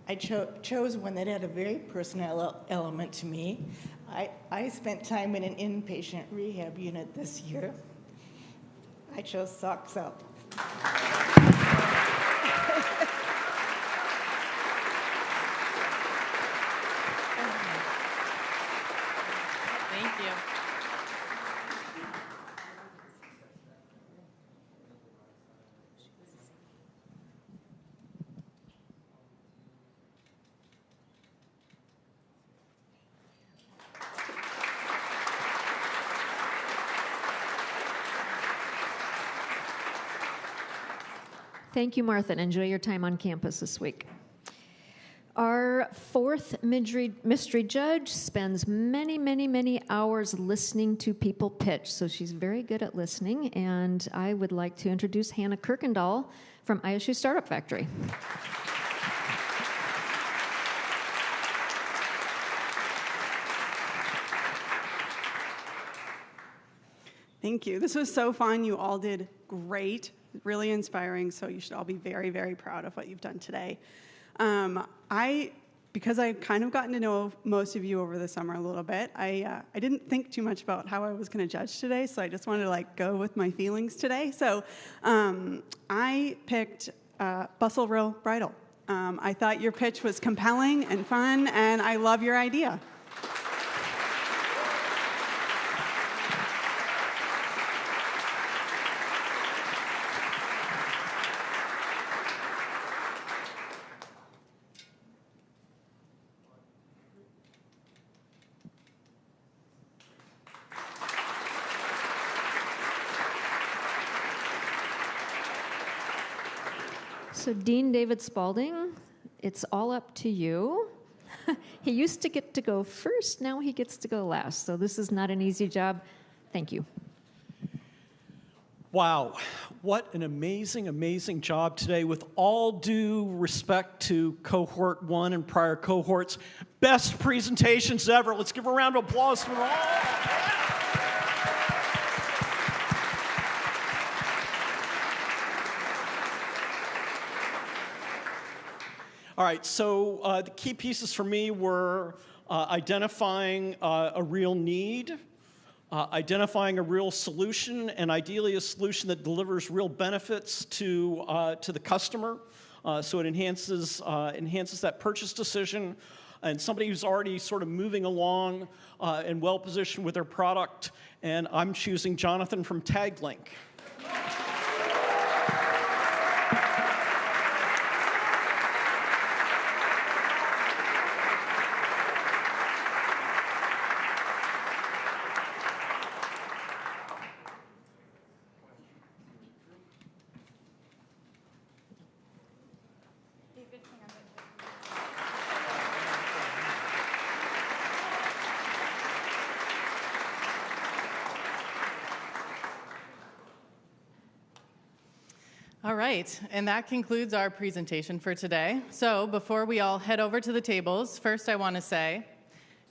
I chose one that had a very personal element to me. I spent time in an inpatient rehab unit this year. I chose Socks Up. Thank you. Thank you, Martha, and enjoy your time on campus this week. Our fourth mystery judge spends many, many, many hours listening to people pitch, so she's very good at listening, and I would like to introduce Hannah Kirkendall from ISU Startup Factory. Thank you. This was so fun. You all did great, really inspiring, so you should all be very, very proud of what you've done today. Because I've kind of gotten to know most of you over the summer a little bit, I didn't think too much about how I was going to judge today, so I just wanted to go with my feelings today. So I picked Bustle Row Bridal. I thought your pitch was compelling and fun, and I love your idea. So Dean David Spalding, it's all up to you. He used to get to go first, now he gets to go last. So this is not an easy job. Thank you. Wow, what an amazing, amazing job today. With all due respect to cohort 1 and prior cohorts, best presentations ever. Let's give a round of applause for all. All right, so the key pieces for me were identifying a real need, identifying a real solution, and ideally a solution that delivers real benefits to the customer, so it enhances that purchase decision, and somebody who's already sort of moving along and well-positioned with their product, and I'm choosing Jonathan from TagLink. All right, and that concludes our presentation for today. So before we all head over to the tables, first I want to say,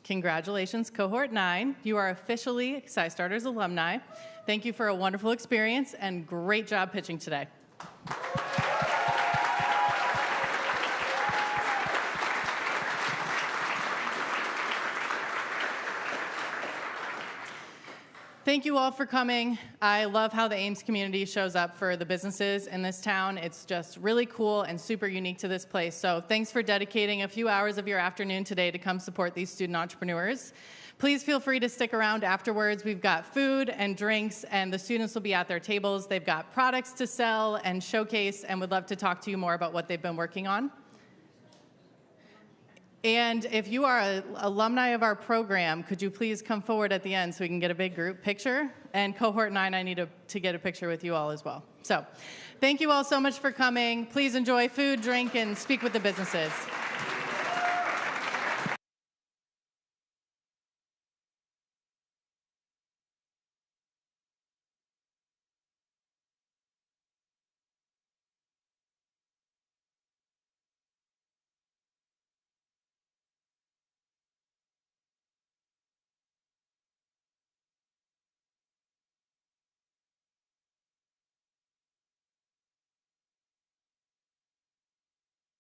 congratulations, Cohort 9. You are officially CyStarters alumni. Thank you for a wonderful experience and great job pitching today. Thank you all for coming. I love how the Ames community shows up for the businesses in this town. It's just really cool and super unique to this place. So thanks for dedicating a few hours of your afternoon today to come support these student entrepreneurs. Please feel free to stick around afterwards. We've got food and drinks, and the students will be at their tables. They've got products to sell and showcase, and would love to talk to you more about what they've been working on. And if you are an alumni of our program, could you please come forward at the end so we can get a big group picture? And Cohort 9, I need to get a picture with you all as well. So thank you all so much for coming. Please enjoy food, drink, and speak with the businesses.